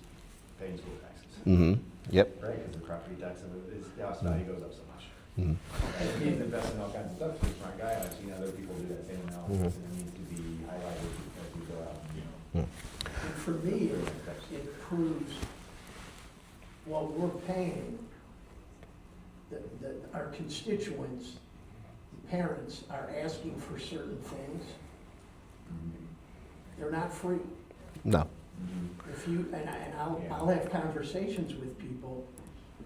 Speaker 2: paying school taxes.
Speaker 3: Mm-hmm. Yep.
Speaker 2: Right, because the property tax of the house value goes up so much.
Speaker 3: Mm-hmm.
Speaker 2: And he's investing in all kinds of stuff, he's a smart guy, I've seen other people do that same analysis, and it needs to be highlighted as we go out.
Speaker 6: And for me, it proves what we're paying, that our constituents, parents, are asking for certain things. They're not free.
Speaker 3: No.
Speaker 6: If you, and I'll have conversations with people,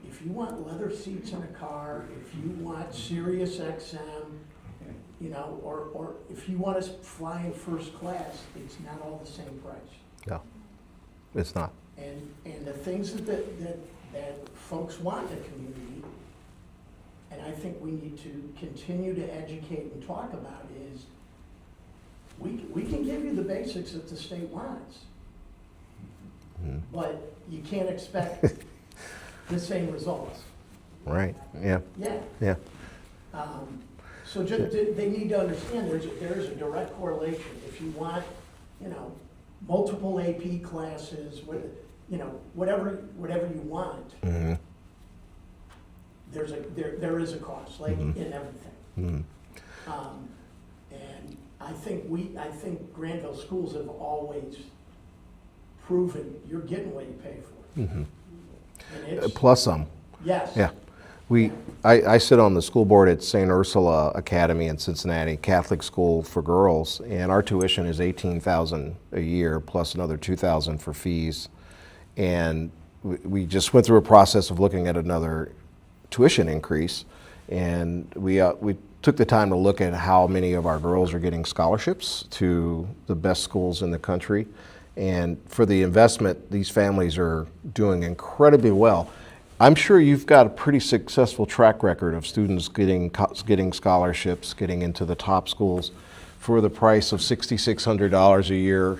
Speaker 6: if you want leather seats in a car, if you want Sirius XM, or if you want to fly in first class, it's not all the same price.
Speaker 3: No, it's not.
Speaker 6: And the things that folks want in the community, and I think we need to continue to educate and talk about, is we can give you the basics that the state wants, but you can't expect the same results.
Speaker 3: Right, yeah.
Speaker 6: Yeah.
Speaker 3: Yeah.
Speaker 6: So they need to understand there is a direct correlation. If you want, multiple AP classes, whatever you want,
Speaker 3: Mm-hmm.
Speaker 6: there is a cost, like in everything.
Speaker 3: Mm-hmm.
Speaker 6: And I think Granville schools have always proven you're getting what you pay for.
Speaker 3: Mm-hmm.
Speaker 6: And it's,
Speaker 3: Plus some.
Speaker 6: yes.
Speaker 3: Yeah. I sit on the school board at St. Ursula Academy in Cincinnati, Catholic school for girls, and our tuition is $18,000 a year plus another $2,000 for fees. And we just went through a process of looking at another tuition increase, and we took the time to look at how many of our girls are getting scholarships to the best schools in the country. And for the investment, these families are doing incredibly well. I'm sure you've got a pretty successful track record of students getting scholarships, getting into the top schools for the price of $6,600 a year,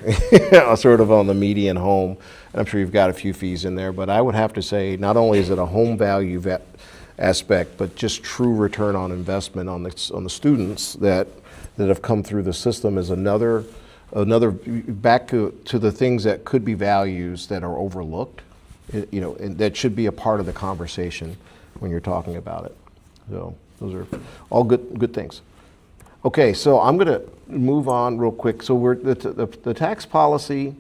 Speaker 3: sort of on the median home. And I'm sure you've got a few fees in there, but I would have to say not only is it a home value aspect, but just true return on investment on the students that have come through the system is another back to the things that could be values that are overlooked. And that should be a part of the conversation when you're talking about it. So those are all good things. Okay, so I'm going to move on real quick. So the tax policy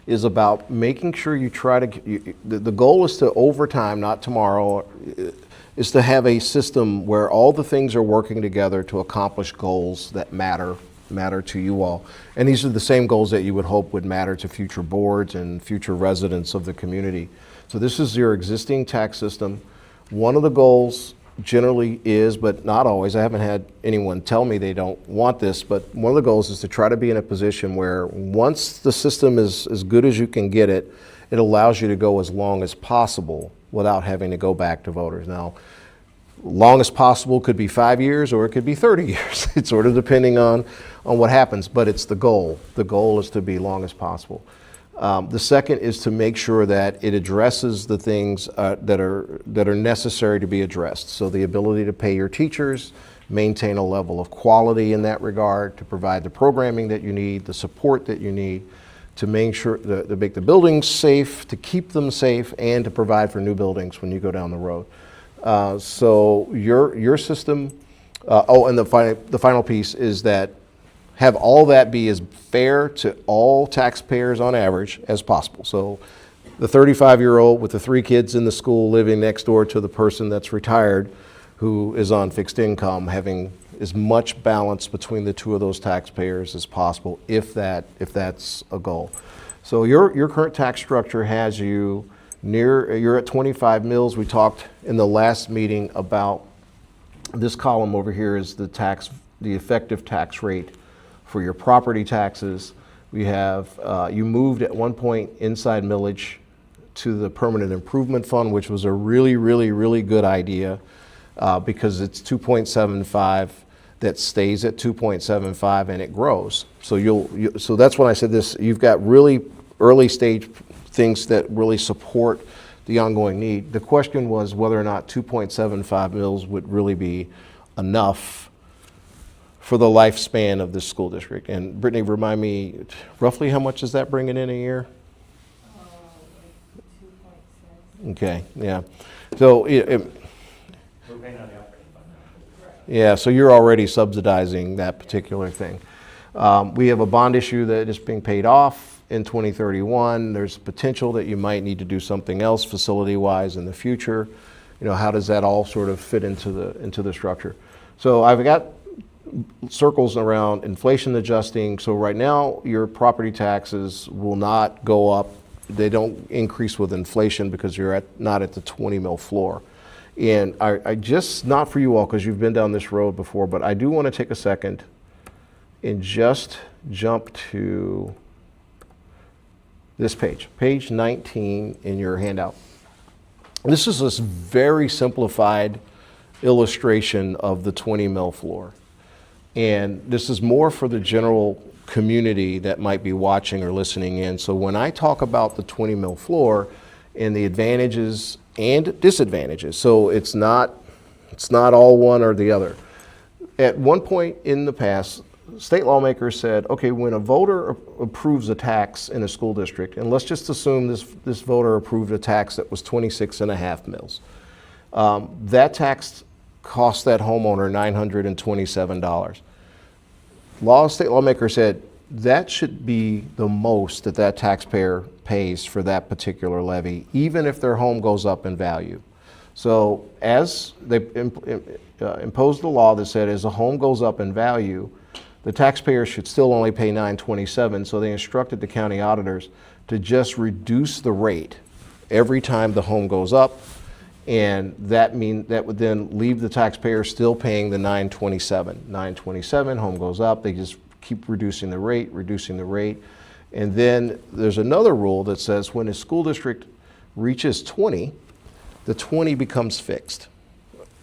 Speaker 3: is about making sure you try to. The goal is to, over time, not tomorrow, is to have a system where all the things are working together to accomplish goals that matter to you all. And these are the same goals that you would hope would matter to future boards and future residents of the community. So this is your existing tax system. One of the goals generally is, but not always. I haven't had anyone tell me they don't want this, but one of the goals is to try to be in a position where once the system is as good as you can get it, it allows you to go as long as possible without having to go back to voters. Now, long as possible could be 5 years or it could be 30 years. It's sort of depending on what happens, but it's the goal. The goal is to be long as possible. The second is to make sure that it addresses the things that are necessary to be addressed. So the ability to pay your teachers, maintain a level of quality in that regard, to provide the programming that you need, the support that you need, to make sure to make the buildings safe, to keep them safe, and to provide for new buildings when you go down the road. So your system. And the final piece is that have all that be as fair to all taxpayers on average as possible. So the 35-year-old with the 3 kids in the school living next door to the person that's retired who is on fixed income, having as much balance between the two of those taxpayers as possible, if that's a goal. So your current tax structure has you you're at 25 mils. We talked in the last meeting about this column over here is the effective tax rate for your property taxes. We have, you moved at one point inside millage to the permanent improvement fund, which was a really, really, really good idea because it's 2.75 that stays at 2.75 and it grows. So so that's when I said this, you've got really early stage things that really support the ongoing need. The question was whether or not 2.75 mils would really be enough for the lifespan of this school district. And Brittany, remind me, roughly how much is that bringing in a year? Okay, yeah. So
Speaker 2: We're paying on the operating fund now.
Speaker 3: yeah, so you're already subsidizing that particular thing. We have a bond issue that is being paid off in 2031. There's potential that you might need to do something else facility-wise in the future. You know, how does that all sort of fit into the structure? So I've got circles around inflation adjusting. So right now, your property taxes will not go up. They don't increase with inflation because you're not at the 20 mil floor. And I just, not for you all, because you've been down this road before, but I do want to take a second and just jump to this page 19 in your handout. This is this very simplified illustration of the 20 mil floor. And this is more for the general community that might be watching or listening in. So when I talk about the 20 mil floor and the advantages and disadvantages, so it's not all one or the other. At one point in the past, state lawmakers said, okay, when a voter approves a tax in a school district, and let's just assume this voter approved a tax that was 26.5 mils. That tax cost that homeowner $927. State lawmakers said that should be the most that taxpayer pays for that particular levy, even if their home goes up in value. So as they imposed the law that said as a home goes up in value, the taxpayer should still only pay $927, so they instructed the county auditors to just reduce the rate every time the home goes up, and that would then leave the taxpayer still paying the $927. Home goes up, they just keep reducing the rate, and then there's another rule that says when a school district reaches 20, the 20 becomes fixed.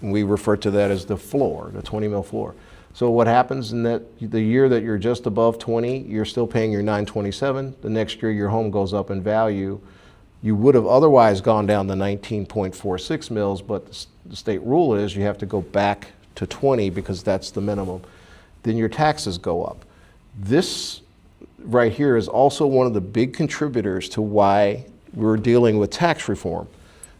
Speaker 3: We refer to that as the floor, the 20 mil floor. So what happens in that the year that you're just above 20, you're still paying your $927. The next year your home goes up in value. You would have otherwise gone down to 19.46 mils, but the state rule is you have to go back to 20 because that's the minimum. Then your taxes go up. This right here is also one of the big contributors to why we're dealing with tax reform.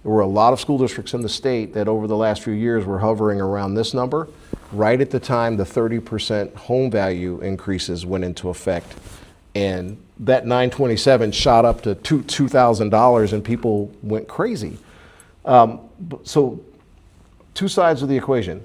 Speaker 3: There were a lot of school districts in the state that over the last few years were hovering around this number. Right at the time the 30% home value increases went into effect. And that $927 shot up to $2,000 and people went crazy. So two sides of the equation.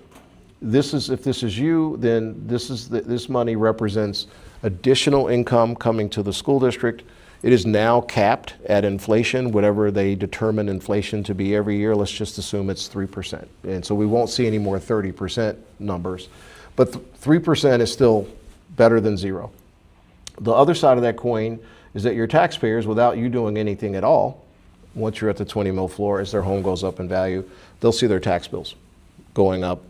Speaker 3: If this is you, then this money represents additional income coming to the school district. It is now capped at inflation, whatever they determine inflation to be every year. Let's just assume it's 3%. And so we won't see any more 30% numbers. But 3% is still better than zero. The other side of that coin is that your taxpayers, without you doing anything at all, once you're at the 20 mil floor, as their home goes up in value, they'll see their tax bills going up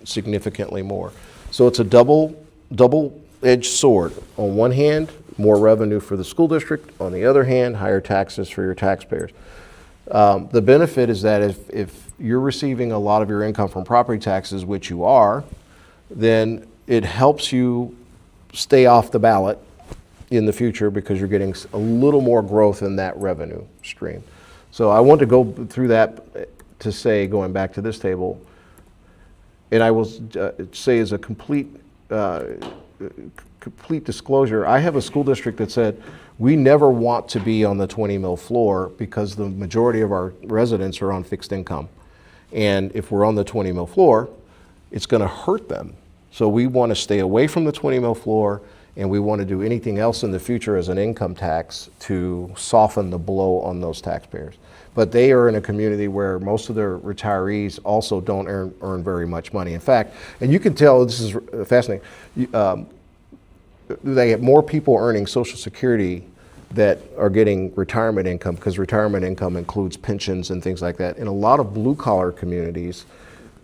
Speaker 3: significantly more. So it's a double-edged sword. On one hand, more revenue for the school district. On the other hand, higher taxes for your taxpayers. The benefit is that if you're receiving a lot of your income from property taxes, which you are, then it helps you stay off the ballot in the future because you're getting a little more growth in that revenue stream. So I want to go through that to say, going back to this table, and I will say as a complete disclosure, I have a school district that said, we never want to be on the 20 mil floor because the majority of our residents are on fixed income. And if we're on the 20 mil floor, it's going to hurt them. So we want to stay away from the 20 mil floor, and we want to do anything else in the future as an income tax to soften the blow on those taxpayers. But they are in a community where most of their retirees also don't earn very much money. In fact, and you can tell, this is fascinating, they have more people earning Social Security that are getting retirement income, because retirement income includes pensions and things like that. In a lot of blue collar communities,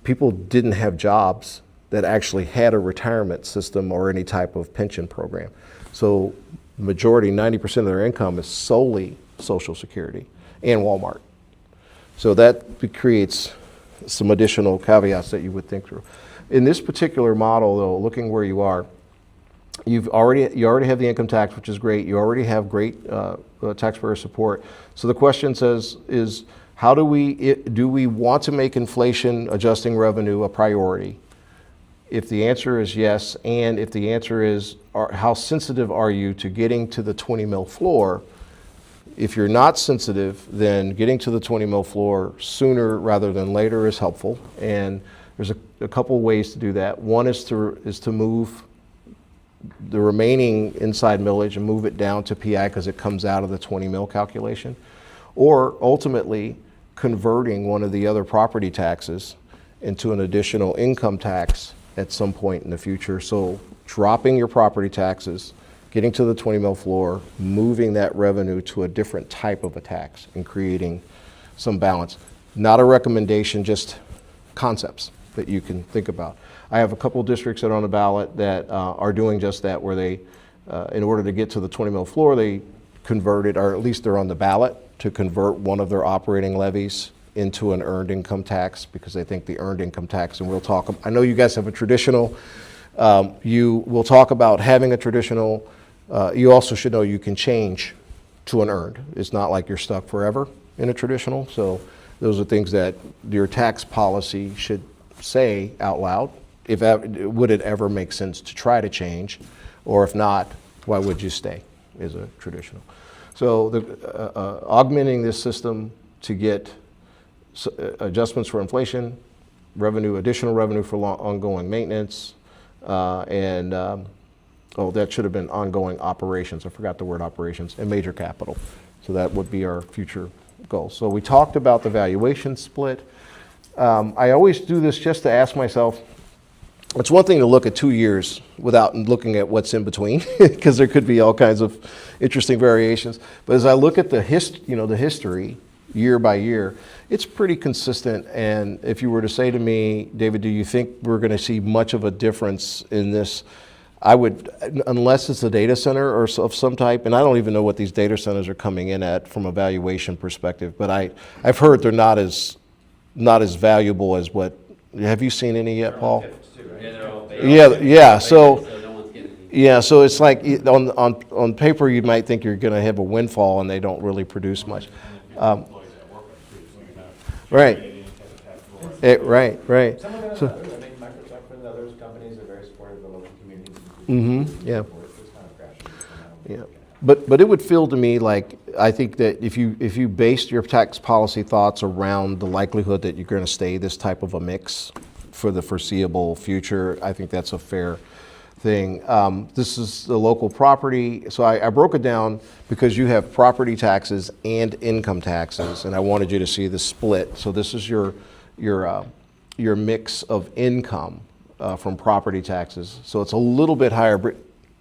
Speaker 3: people didn't have jobs that actually had a retirement system or any type of pension program. So the majority, 90% of their income is solely Social Security and Walmart. So that creates some additional caveats that you would think through. In this particular model though, looking where you are, you already have the income tax, which is great. You already have great taxpayer support. So the question is how do we want to make inflation adjusting revenue a priority? If the answer is yes, and if the answer is how sensitive are you to getting to the 20 mil floor? If you're not sensitive, then getting to the 20 mil floor sooner rather than later is helpful. And there's a couple ways to do that. One is to move the remaining inside millage and move it down to PI because it comes out of the 20 mil calculation, or ultimately converting one of the other property taxes into an additional income tax at some point in the future. So dropping your property taxes, getting to the 20 mil floor, moving that revenue to a different type of a tax and creating some balance. Not a recommendation, just concepts that you can think about. I have a couple of districts that are on the ballot that are doing just that, where they, in order to get to the 20 mil floor, they converted, or at least they're on the ballot to convert one of their operating levies into an earned income tax, because they think the earned income tax, and we'll talk, I know you guys have a traditional, you will talk about having a traditional, you also should know you can change to an earned. It's not like you're stuck forever in a traditional, so those are things that your tax policy should say out loud. Would it ever make sense to try to change? Or if not, why would you stay as a traditional? So augmenting this system to get adjustments for inflation, additional revenue for ongoing maintenance, and that should have been ongoing operations. I forgot the word operations, and major capital. So that would be our future goal. So we talked about the valuation split. I always do this just to ask myself, it's one thing to look at 2 years without looking at what's in between, because there could be all kinds of interesting variations. But as I look at the history year by year, it's pretty consistent. And if you were to say to me, David, do you think we're going to see much of a difference in this? I would, unless it's a data center or of some type, and I don't even know what these data centers are coming in at from a valuation perspective, but I've heard they're not as valuable as what. Have you seen any yet, Paul? Yeah. So it's like on paper you might think you're going to have a windfall, and they don't really produce much. Right. Right.
Speaker 2: Some of them
Speaker 3: So,
Speaker 2: are others. I think Microsoft and others companies are very supportive of the local communities.
Speaker 3: yeah.
Speaker 2: It's kind of crashing.
Speaker 3: Yeah. But it would feel to me like, I think that if you based your tax policy thoughts around the likelihood that you're going to stay this type of a mix for the foreseeable future, I think that's a fair thing. This is the local property. So I broke it down because you have property taxes and income taxes, and I wanted you to see the split. So this is your mix of income from property taxes. So it's a little bit higher.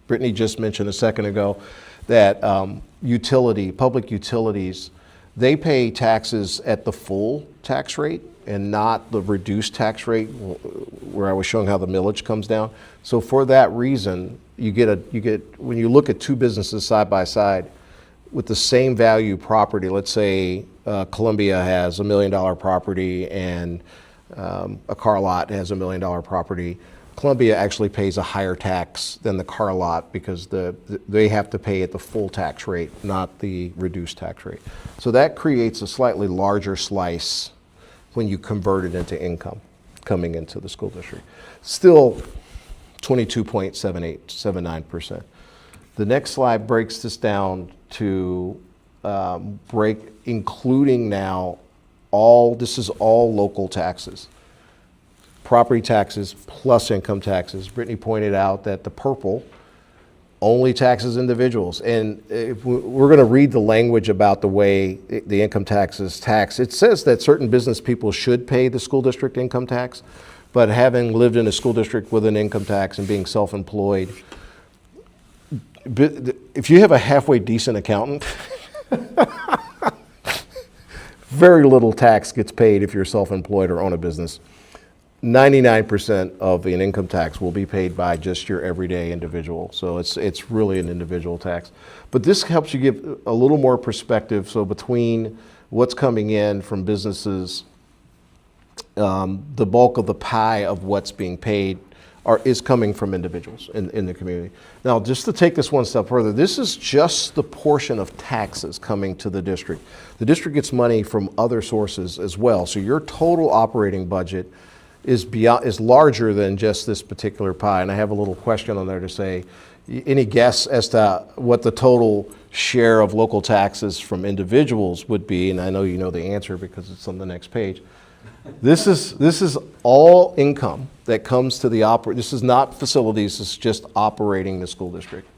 Speaker 3: Brittany just mentioned a second ago that public utilities, they pay taxes at the full tax rate and not the reduced tax rate where I was showing how the millage comes down. So for that reason, you get when you look at two businesses side by side with the same value property, let's say Columbia has $1 million property and a car lot has $1 million property. Columbia actually pays a higher tax than the car lot because they have to pay at the full tax rate, not the reduced tax rate. So that creates a slightly larger slice when you convert it into income coming into the school district. Still 22.79%. The next slide breaks this down to including now this is all local taxes. Property taxes plus income taxes. Brittany pointed out that the purple only taxes individuals. And we're going to read the language about the way the income tax is taxed. It says that certain business people should pay the school district income tax, but having lived in a school district with an income tax and being self-employed, if you have a halfway decent accountant, very little tax gets paid if you're self-employed or own a business. 99% of an income tax will be paid by just your everyday individual. So it's really an individual tax. But this helps you give a little more perspective. So between what's coming in from businesses, the bulk of the pie of what's being paid is coming from individuals in the community. Now, just to take this one step further, this is just the portion of taxes coming to the district. The district gets money from other sources as well. So your total operating budget is larger than just this particular pie. And I have a little question on there to say, any guess as to what the total share of local taxes from individuals would be? And I know you know the answer because it's on the next page. This is all income that comes to the this is not facilities, it's just operating the school district.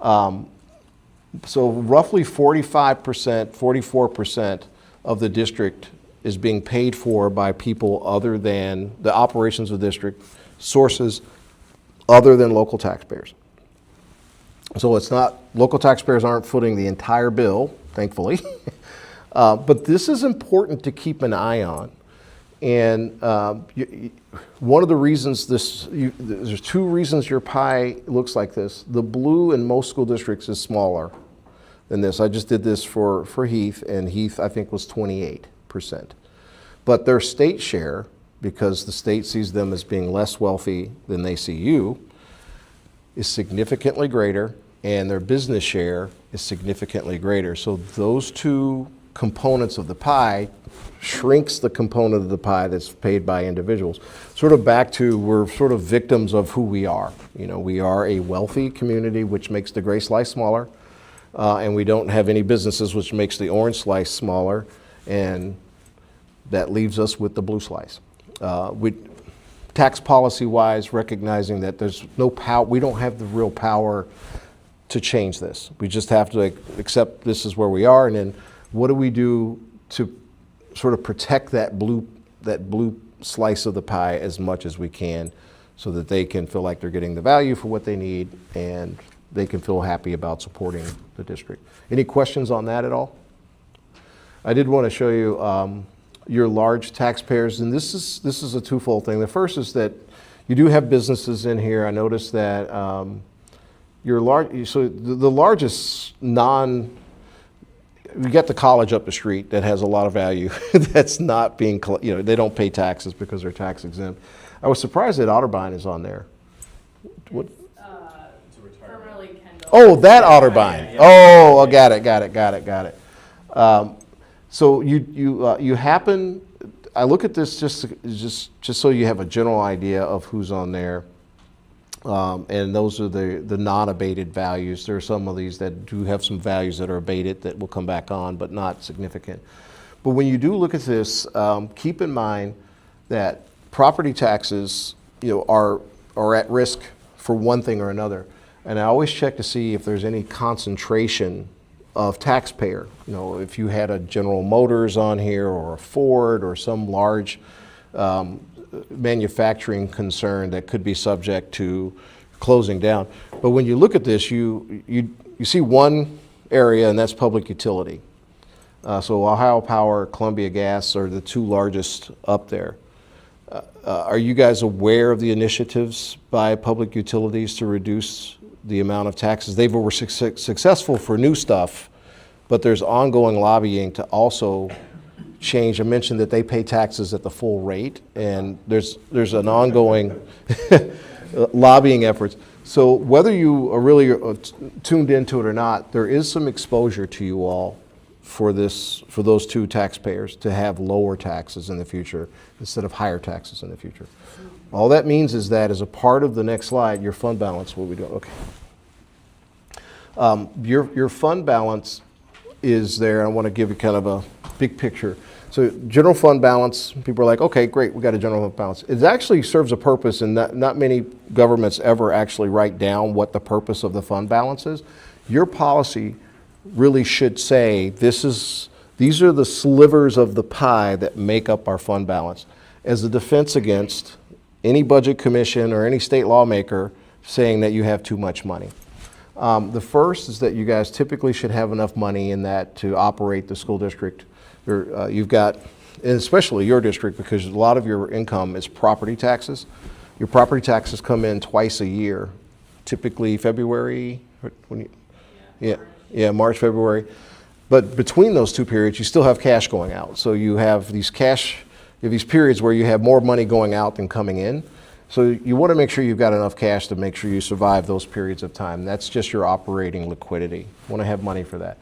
Speaker 3: So roughly 45%, 44% of the district is being paid for by people other than the operations of the district, sources other than local taxpayers. So it's not, local taxpayers aren't footing the entire bill, thankfully. But this is important to keep an eye on. And one of the reasons there's two reasons your pie looks like this. The blue in most school districts is smaller than this. I just did this for Heath, and Heath I think was 28%. But their state share, because the state sees them as being less wealthy than they see you, is significantly greater, and their business share is significantly greater. So those two components of the pie shrinks the component of the pie that's paid by individuals. Sort of back to, we're sort of victims of who we are. You know, we are a wealthy community, which makes the gray slice smaller, and we don't have any businesses, which makes the orange slice smaller, and that leaves us with the blue slice. Tax policy wise, recognizing that there's no power, we don't have the real power to change this. We just have to accept this is where we are, and then what do we do to sort of protect that blue slice of the pie as much as we can, so that they can feel like they're getting the value for what they need and they can feel happy about supporting the district. Any questions on that at all? I did want to show you your large taxpayers, and this is a twofold thing. The first is that you do have businesses in here. I noticed that the largest we got the college up the street that has a lot of value that's not being, they don't pay taxes because they're tax exempt. I was surprised that Otterbein is on there. What?
Speaker 10: Formerly Kendall.
Speaker 3: Oh, that Otterbein. Oh, I got it. So you happen, I look at this just so you have a general idea of who's on there. And those are the non-abated values. There are some of these that do have some values that are abated that will come back on, but not significant. But when you do look at this, keep in mind that property taxes, are at risk for one thing or another. And I always check to see if there's any concentration of taxpayer. You know, if you had a General Motors on here, or a Ford, or some large manufacturing concern that could be subject to closing down. But when you look at this, you see one area, and that's public utility. So Ohio Power, Columbia Gas are the two largest up there. Are you guys aware of the initiatives by public utilities to reduce the amount of taxes? They were successful for new stuff, but there's ongoing lobbying to also change. I mentioned that they pay taxes at the full rate, and there's an ongoing lobbying efforts. So whether you are really tuned into it or not, there is some exposure to you all for those two taxpayers to have lower taxes in the future instead of higher taxes in the future. All that means is that as a part of the next slide, your fund balance, what we do, okay. Your fund balance is there. I want to give you kind of a big picture. So general fund balance, people are like, okay, great, we got a general fund balance. It actually serves a purpose, and not many governments ever actually write down what the purpose of the fund balance is. Your policy really should say, these are the slivers of the pie that make up our fund balance, as a defense against any budget commission or any state lawmaker saying that you have too much money. The first is that you guys typically should have enough money in that to operate the school district. You've got, and especially your district, because a lot of your income is property taxes. Your property taxes come in twice a year, typically February, March, February. But between those two periods, you still have cash going out. So you have these periods where you have more money going out than coming in. So you want to make sure you've got enough cash to make sure you survive those periods of time. That's just your operating liquidity. You want to have money for that.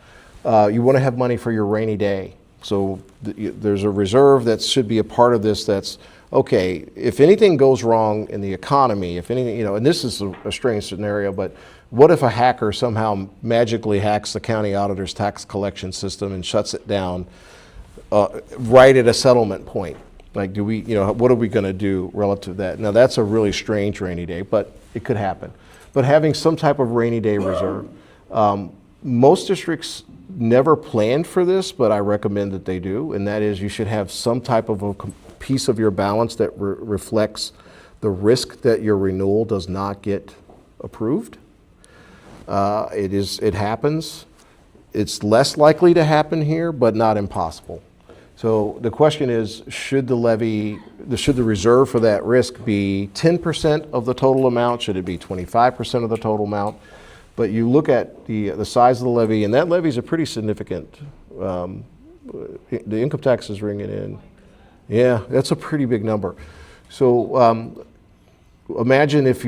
Speaker 3: You want to have money for your rainy day. So there's a reserve that should be a part of this that's, okay, if anything goes wrong in the economy, if anything, and this is a strange scenario, but what if a hacker somehow magically hacks the county auditor's tax collection system and shuts it down right at a settlement point? Like, what are we going to do relative to that? Now, that's a really strange rainy day, but it could happen. But having some type of rainy day reserve, most districts never planned for this, but I recommend that they do, and that is you should have some type of a piece of your balance that reflects the risk that your renewal does not get approved. It happens. It's less likely to happen here, but not impossible. So the question is, should the reserve for that risk be 10% of the total amount? Should it be 25% of the total amount? But you look at the size of the levy, and that levy is a pretty significant, the income tax is ringing in. Yeah, that's a pretty big number. So imagine if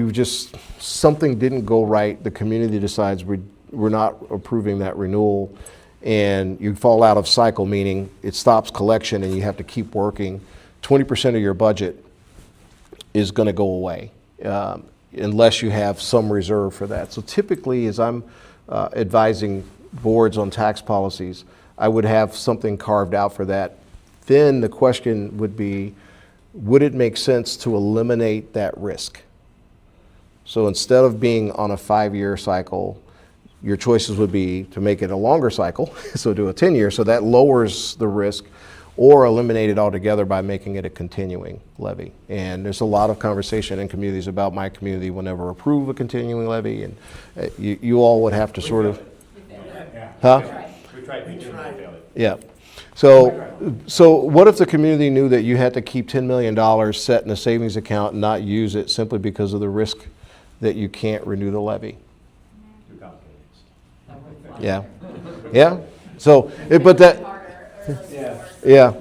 Speaker 3: something didn't go right, the community decides we're not approving that renewal, and you fall out of cycle, meaning it stops collection and you have to keep working. 20% of your budget is going to go away. Unless you have some reserve for that. So typically, as I'm advising boards on tax policies, I would have something carved out for that. Then the question would be, would it make sense to eliminate that risk? So instead of being on a 5-year cycle, your choices would be to make it a longer cycle, so do a 10-year, so that lowers the risk, or eliminate it altogether by making it a continuing levy. And there's a lot of conversation in communities about my community will never approve a continuing levy, and you all would have to sort of, huh?
Speaker 2: We tried.
Speaker 3: Yeah. So what if the community knew that you had to keep $10 million set in a savings account and not use it simply because of the risk that you can't renew the levy?
Speaker 2: Too complicated.
Speaker 3: Yeah. Yeah. So, yeah.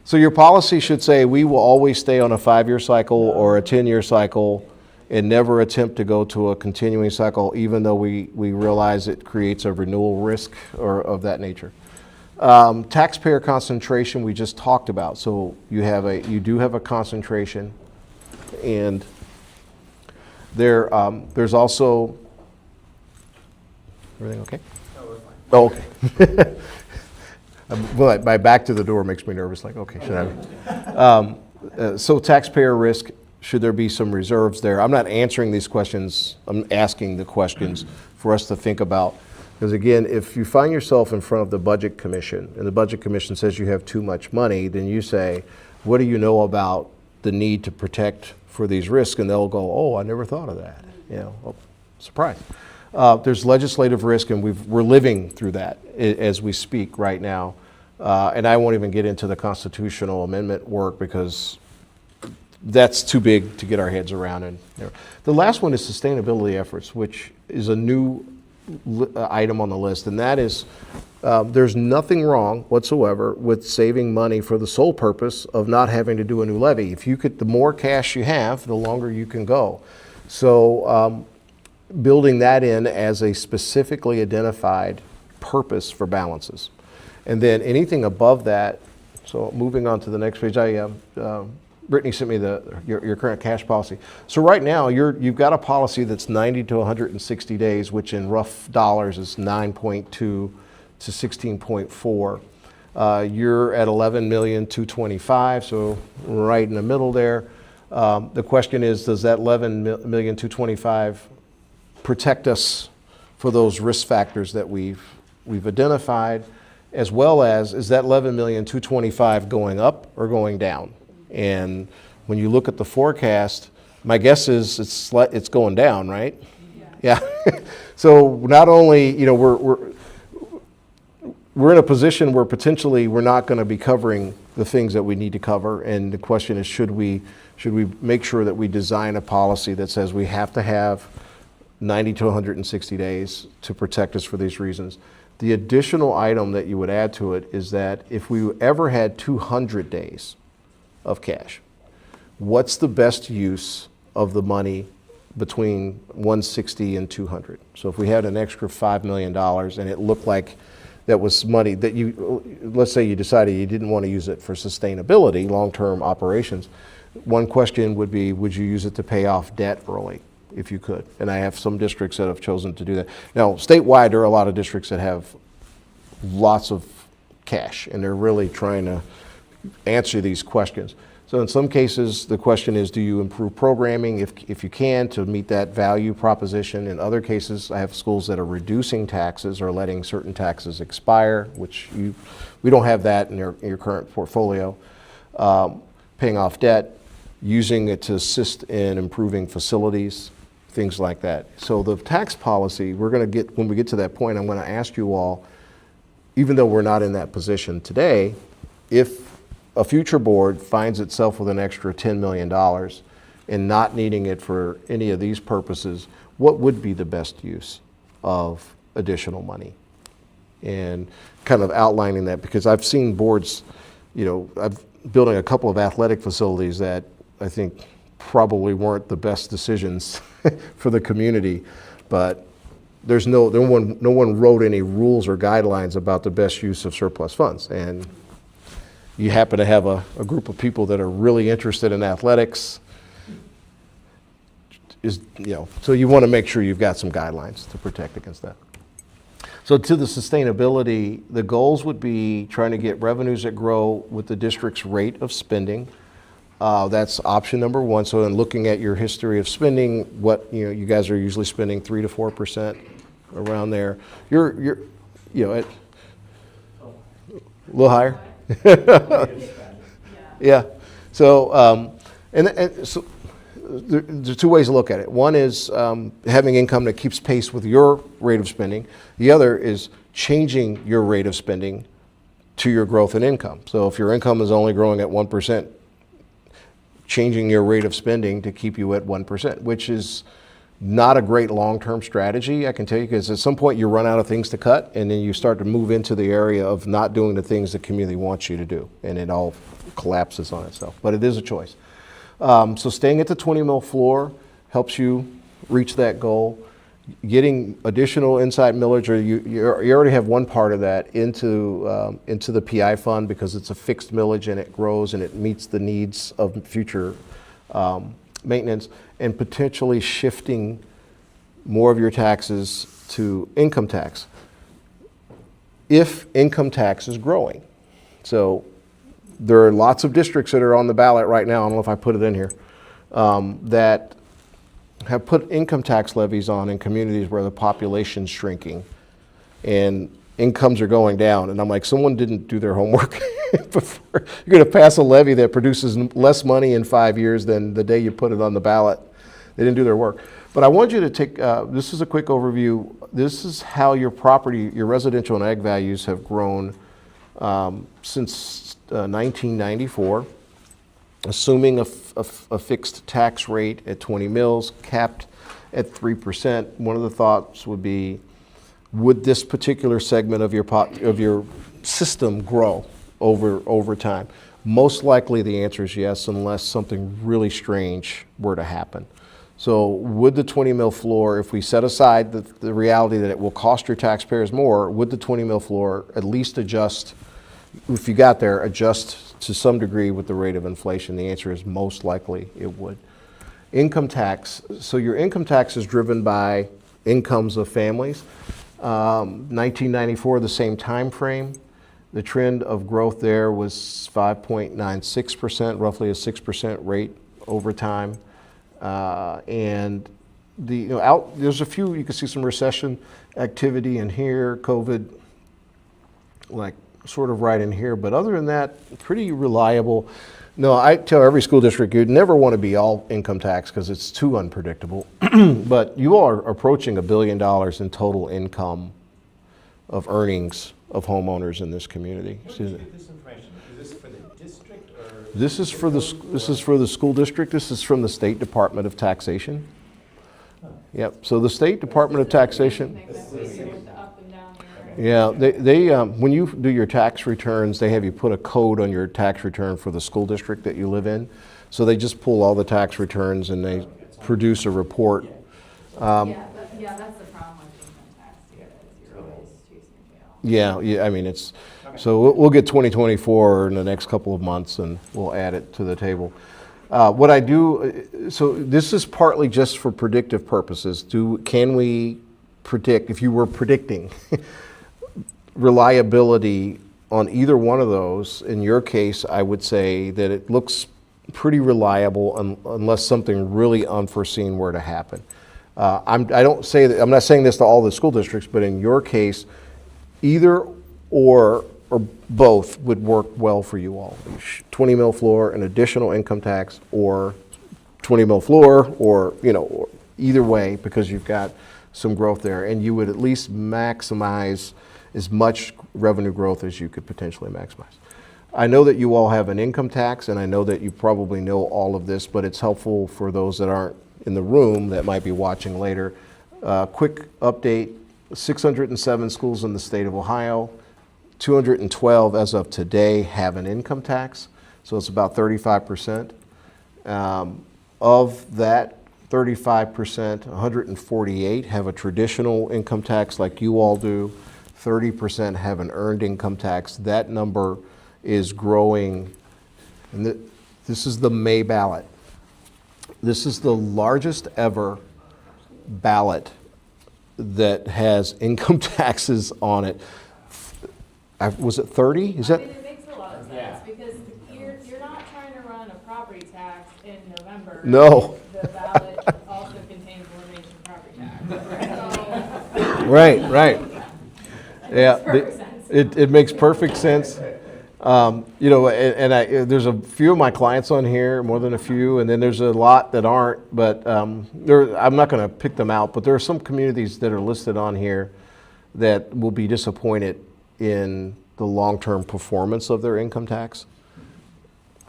Speaker 3: So your policy should say we will always stay on a 5-year cycle or a 10-year cycle and never attempt to go to a continuing cycle, even though we realize it creates a renewal risk or of that nature. Taxpayer concentration we just talked about. So you do have a concentration, and there's also, everything okay? Oh, okay. Well, my back to the door makes me nervous, like, okay, should I? So taxpayer risk, should there be some reserves there? I'm not answering these questions, I'm asking the questions for us to think about. Because again, if you find yourself in front of the Budget Commission, and the Budget Commission says you have too much money, then you say, what do you know about the need to protect for these risks? And they'll go, oh, I never thought of that. You know, oh, surprise. There's legislative risk, and we're living through that as we speak right now. And I won't even get into the constitutional amendment work because that's too big to get our heads around. And the last one is sustainability efforts, which is a new item on the list, and that is there's nothing wrong whatsoever with saving money for the sole purpose of not having to do a new levy. If you could, the more cash you have, the longer you can go. So building that in as a specifically identified purpose for balances. And then anything above that, so moving on to the next page, Brittany sent me your current cash policy. So right now, you've got a policy that's 90 to 160 days, which in rough dollars is 9.2 to 16.4. You're at 11,225,000, so right in the middle there. The question is, does that 11,225,000 protect us for those risk factors that we've identified, as well as, is that 11,225,000 going up or going down? And when you look at the forecast, my guess is it's going down, right? Yeah. So not only, you know, we're in a position where potentially we're not going to be covering the things that we need to cover, and the question is, should we make sure that we design a policy that says we have to have 90 to 160 days to protect us for these reasons? The additional item that you would add to it is that if we ever had 200 days of cash, what's the best use of the money between 160 and 200? So if we had an extra $5 million and it looked like that was money that let's say you decided you didn't want to use it for sustainability, long-term operations, one question would be, would you use it to pay off debt early if you could? And I have some districts that have chosen to do that. Now, statewide, there are a lot of districts that have lots of cash, and they're really trying to answer these questions. So in some cases, the question is, do you improve programming if you can to meet that value proposition? In other cases, I have schools that are reducing taxes or letting certain taxes expire, which we don't have that in your current portfolio. Paying off debt, using it to assist in improving facilities, things like that. So the tax policy, when we get to that point, I'm going to ask you all, even though we're not in that position today, if a future board finds itself with an extra $10 million and not needing it for any of these purposes, what would be the best use of additional money? And kind of outlining that, because I've seen boards, you know, I've building a couple of athletic facilities that I think probably weren't the best decisions for the community, but there's no one wrote any rules or guidelines about the best use of surplus funds. And you happen to have a group of people that are really interested in athletics, so you want to make sure you've got some guidelines to protect against that. So to the sustainability, the goals would be trying to get revenues that grow with the district's rate of spending. That's option number one. So in looking at your history of spending, you guys are usually spending 3 to 4% around there. You're at a little higher. Yeah. So so there's two ways to look at it. One is having income that keeps pace with your rate of spending. The other is changing your rate of spending to your growth in income. So if your income is only growing at 1%, changing your rate of spending to keep you at 1%, which is not a great long-term strategy, I can tell you, because at some point you run out of things to cut, and then you start to move into the area of not doing the things the community wants you to do, and it all collapses on itself. But it is a choice. So staying at the 20 mil floor helps you reach that goal. Getting additional inside millage, or you already have one part of that into the PI fund, because it's a fixed millage and it grows and it meets the needs of future maintenance, and potentially shifting more of your taxes to income tax if income tax is growing. So there are lots of districts that are on the ballot right now. I don't know if I put it in here, that have put income tax levies on in communities where the population's shrinking and incomes are going down. And I'm like, someone didn't do their homework before. You're going to pass a levy that produces less money in 5 years than the day you put it on the ballot. They didn't do their work. But I want you to take, this is a quick overview. This is how your property, your residential and ag values have grown since 1994, assuming a fixed tax rate at 20 mils, capped at 3%. One of the thoughts would be, would this particular segment of your system grow over time? Most likely the answer is yes, unless something really strange were to happen. So would the 20 mil floor, if we set aside the reality that it will cost your taxpayers more, would the 20 mil floor at least adjust, if you got there, adjust to some degree with the rate of inflation? The answer is most likely it would. Income tax, so your income tax is driven by incomes of families. 1994, the same time frame. The trend of growth there was 5.96%, roughly a 6% rate over time. And there's a few, you can see some recession activity in here, COVID, like sort of right in here, but other than that, pretty reliable. No, I tell every school district you'd never want to be all income tax because it's too unpredictable. But you are approaching $1 billion in total income of earnings of homeowners in this community.
Speaker 2: Where did you get this information? Is this for the district or?
Speaker 3: This is for the school district. This is from the State Department of Taxation. Yep. So the State Department of Taxation. Yeah, they when you do your tax returns, they have you put a code on your tax return for the school district that you live in. So they just pull all the tax returns and they produce a report.
Speaker 10: Yeah, that's the problem with income tax, too, is you're always chasing your tail.
Speaker 3: Yeah, I mean, it's, so we'll get 2024 in the next couple of months and we'll add it to the table. What I do, so this is partly just for predictive purposes. Can we predict, if you were predicting reliability on either one of those? In your case, I would say that it looks pretty reliable unless something really unforeseen were to happen. I'm not saying this to all the school districts, but in your case, either or both would work well for you all. 20 mil floor, an additional income tax, or 20 mil floor, or either way, because you've got some growth there, and you would at least maximize as much revenue growth as you could potentially maximize. I know that you all have an income tax, and I know that you probably know all of this, but it's helpful for those that aren't in the room that might be watching later. Quick update, 607 schools in the state of Ohio, 212 as of today have an income tax, so it's about 35%. Of that 35%, 148 have a traditional income tax like you all do, 30% have an earned income tax. That number is growing, and this is the May ballot. This is the largest ever ballot that has income taxes on it. Was it 30? Is that?
Speaker 10: I mean, it makes a lot of sense, because you're not trying to run a property tax in November.
Speaker 3: No.
Speaker 10: The ballot also contains elimination of property tax. So,
Speaker 3: Right. Yeah,
Speaker 10: makes perfect sense.
Speaker 3: it makes perfect sense. There's a few of my clients on here, more than a few, and then there's a lot that aren't, but I'm not going to pick them out, but there are some communities that are listed on here that will be disappointed in the long-term performance of their income tax.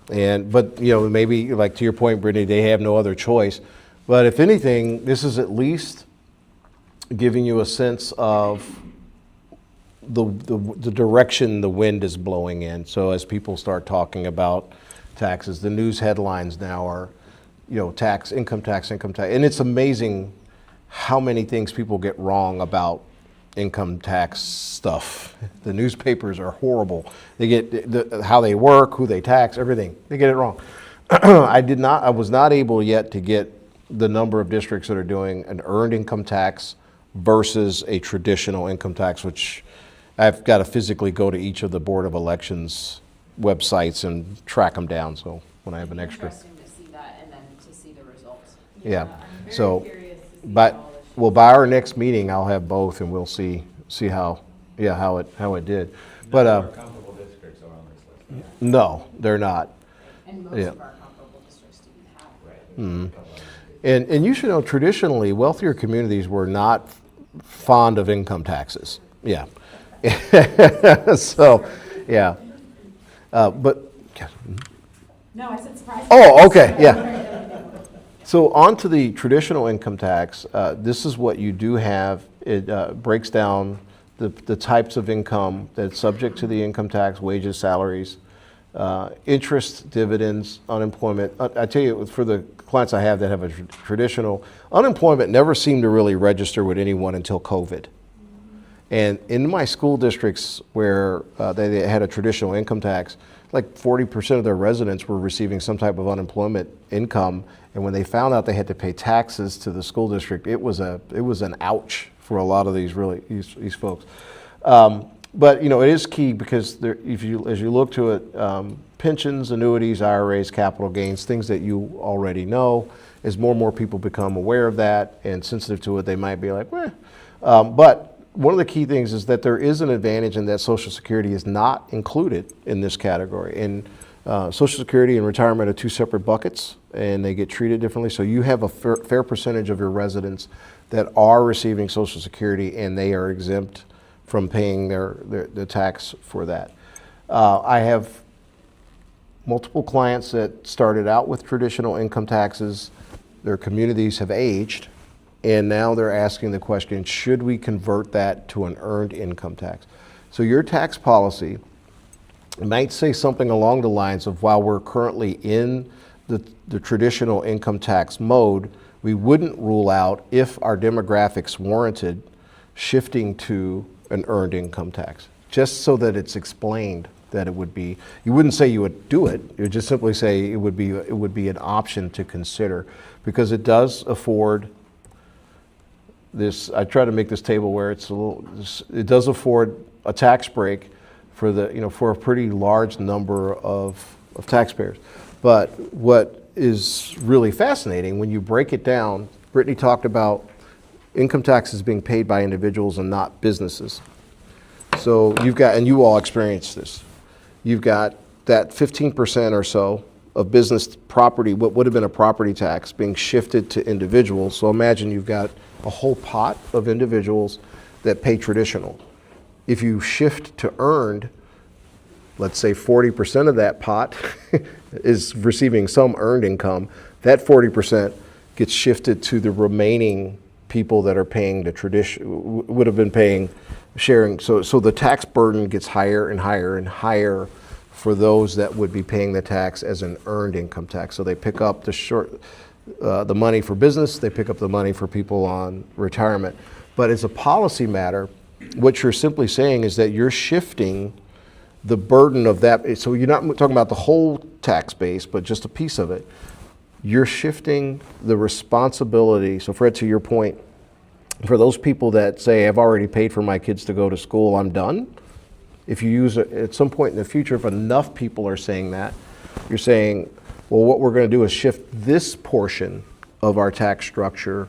Speaker 3: But maybe, like to your point, Brittany, they have no other choice. But if anything, this is at least giving you a sense of the direction the wind is blowing in. So as people start talking about taxes, the news headlines now are, income tax. And it's amazing how many things people get wrong about income tax stuff. The newspapers are horrible. They get how they work, who they tax, everything. They get it wrong. I was not able yet to get the number of districts that are doing an earned income tax versus a traditional income tax, which I've got to physically go to each of the Board of Elections websites and track them down. So when I have an extra.
Speaker 5: Interesting to see that, and then to see the
Speaker 3: Yeah.
Speaker 10: I'm very
Speaker 3: So,
Speaker 10: curious to see
Speaker 3: but,
Speaker 10: all this.
Speaker 3: well, by our next meeting, I'll have both and we'll see how it did. But,
Speaker 2: None of our comparable districts are on this list.
Speaker 3: no, they're not.
Speaker 5: And most
Speaker 3: Yeah.
Speaker 5: of our comparable districts didn't have.
Speaker 2: Right.
Speaker 3: Mhm.
Speaker 2: A couple others did.
Speaker 3: And you should know, traditionally, wealthier communities were not fond of income taxes. Yeah. So, yeah. But,
Speaker 5: No, I said surprise.
Speaker 3: oh, okay, yeah. So on to the traditional income tax, this is what you do have. It breaks down the types of income that's subject to the income tax, wages, salaries, interest, dividends, unemployment. I tell you, for the clients I have that have a traditional, unemployment never seemed to really register with anyone until COVID. And in my school districts where they had a traditional income tax, like 40% of their residents were receiving some type of unemployment income. And when they found out they had to pay taxes to the school district, it was an ouch for a lot of these these folks. But it is key because as you look to it, pensions, annuities, IRAs, capital gains, things that you already know, as more and more people become aware of that and sensitive to it, they might be like, but one of the key things is that there is an advantage in that Social Security is not included in this category. And Social Security and retirement are two separate buckets, and they get treated differently. So you have a fair percentage of your residents that are receiving Social Security, and they are exempt from paying the tax for that. I have multiple clients that started out with traditional income taxes. Their communities have aged, and now they're asking the question, should we convert that to an earned income tax? So your tax policy might say something along the lines of, while we're currently in the traditional income tax mode, we wouldn't rule out, if our demographics warranted, shifting to an earned income tax, just so that it's explained that it would be. You wouldn't say you would do it. You would just simply say it would be an option to consider, because it does afford this. I try to make this table where it does afford a tax break for for a pretty large number of taxpayers. But what is really fascinating, when you break it down, Brittany talked about income taxes being paid by individuals and not businesses. So you've got, and you all experienced this, you've got that 15% or so of business property, what would have been a property tax, being shifted to individuals. So imagine you've got a whole pot of individuals that pay traditional. If you shift to earned, let's say 40% of that pot is receiving some earned income, that 40% gets shifted to the remaining people that are paying the tradition, would have been paying sharing. So the tax burden gets higher and higher and higher for those that would be paying the tax as an earned income tax. So they pick up the money for business, they pick up the money for people on retirement. But as a policy matter, what you're simply saying is that you're shifting the burden of that. So you're not talking about the whole tax base, but just a piece of it. You're shifting the responsibility. So Fred, to your point, for those people that say, I've already paid for my kids to go to school, I'm done. If you use it at some point in the future, if enough people are saying that, you're saying, well, what we're going to do is shift this portion of our tax structure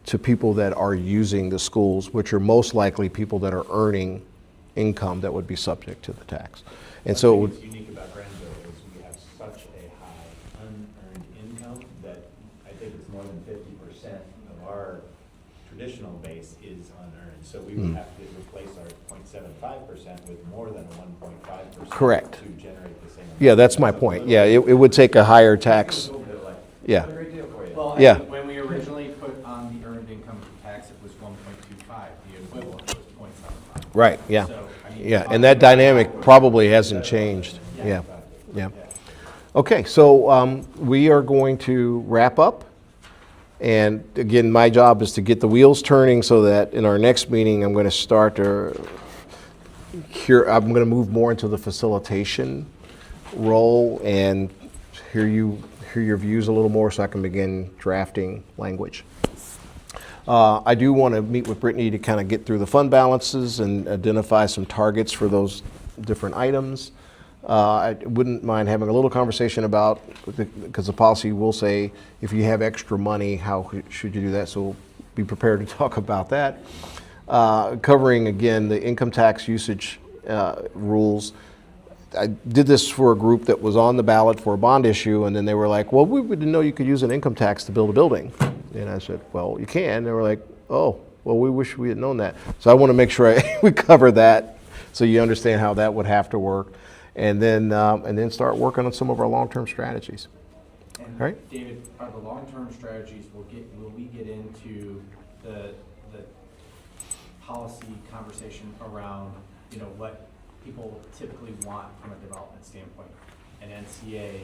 Speaker 3: to people that are using the schools, which are most likely people that are earning income that would be subject to the tax. And so
Speaker 2: What's unique about Granville is we have such a high unearned income that I think it's more than 50% of our traditional base is unearned. So we would have to replace our 0.75% with more than 1.5%.
Speaker 3: Correct.
Speaker 2: To generate the same.
Speaker 3: yeah, that's my point. Yeah, it would take a higher tax.
Speaker 2: It's a little bit like,
Speaker 3: Yeah.
Speaker 2: "What a great deal for you."
Speaker 7: Well,
Speaker 3: Yeah.
Speaker 7: and when we originally put on the earned income tax, it was 1.25. The equivalent was 0.75.
Speaker 3: Right, yeah.
Speaker 7: So, I mean,
Speaker 3: Yeah, and that dynamic probably hasn't changed. Yeah, yeah. Okay, so we are going to wrap up. And again, my job is to get the wheels turning so that in our next meeting, I'm going to start to I'm going to move more into the facilitation role and hear your views a little more so I can begin drafting language. I do want to meet with Brittany to kind of get through the fund balances and identify some targets for those different items. I wouldn't mind having a little conversation about, because the policy will say, if you have extra money, how should you do that? So be prepared to talk about that. Covering, again, the income tax usage rules. I did this for a group that was on the ballot for a bond issue, and then they were like, well, we didn't know you could use an income tax to build a building. And I said, well, you can. They were like, oh, well, we wish we had known that. So I want to make sure we cover that so you understand how that would have to work. And then start working on some of our long-term strategies.
Speaker 7: And
Speaker 3: Right.
Speaker 7: David, are the long-term strategies, will we get into the policy conversation around, you know, what people typically want from a development standpoint? An NCA,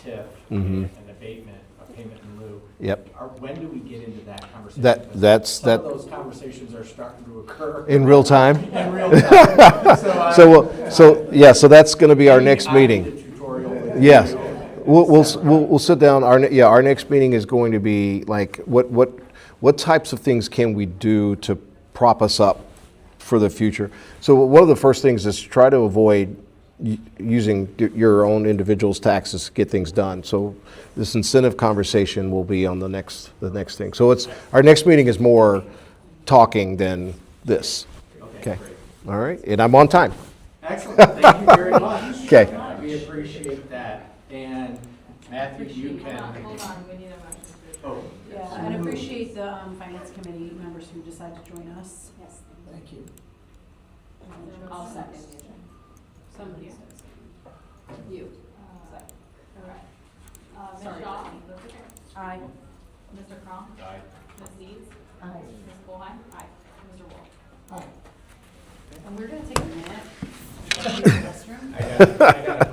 Speaker 7: TIF,
Speaker 3: Mhm.
Speaker 7: an abatement, a payment in lieu?
Speaker 3: Yep.
Speaker 7: When do we get into that conversation?
Speaker 3: That's
Speaker 7: Some of those conversations are starting to occur.
Speaker 3: in real time.
Speaker 7: In real time.
Speaker 3: So that's going to be our next
Speaker 7: I need
Speaker 3: meeting.
Speaker 7: a tutorial.
Speaker 3: Yes, we'll sit down. Our next meeting is going to be like, what types of things can we do to prop us up for the future? So one of the first things is try to avoid using your own individual's taxes to get things done. So this incentive conversation will be on the next thing. So our next meeting is more talking than this. Okay. All right, and I'm on time.
Speaker 7: Excellent, thank you very much.
Speaker 3: Okay.
Speaker 7: We appreciate that. And Matthew, you can.
Speaker 10: Hold on, we need a motion to
Speaker 7: Oh,
Speaker 1: Yeah, and appreciate the finance committee members who decided to join us.
Speaker 8: Yes.
Speaker 6: Thank you.
Speaker 5: I'll second. Somebody says. You. Second.
Speaker 10: All right. Ms.
Speaker 5: Sorry.
Speaker 10: Shaw?
Speaker 1: Aye.
Speaker 10: Mr. Crum?
Speaker 2: Aye.
Speaker 10: Ms. Deeds?
Speaker 8: Aye.
Speaker 10: Ms. Bullheim? Aye. Mr. Wolf?
Speaker 6: Aye.
Speaker 1: And we're gonna take a minute. to use the restroom.
Speaker 7: I got a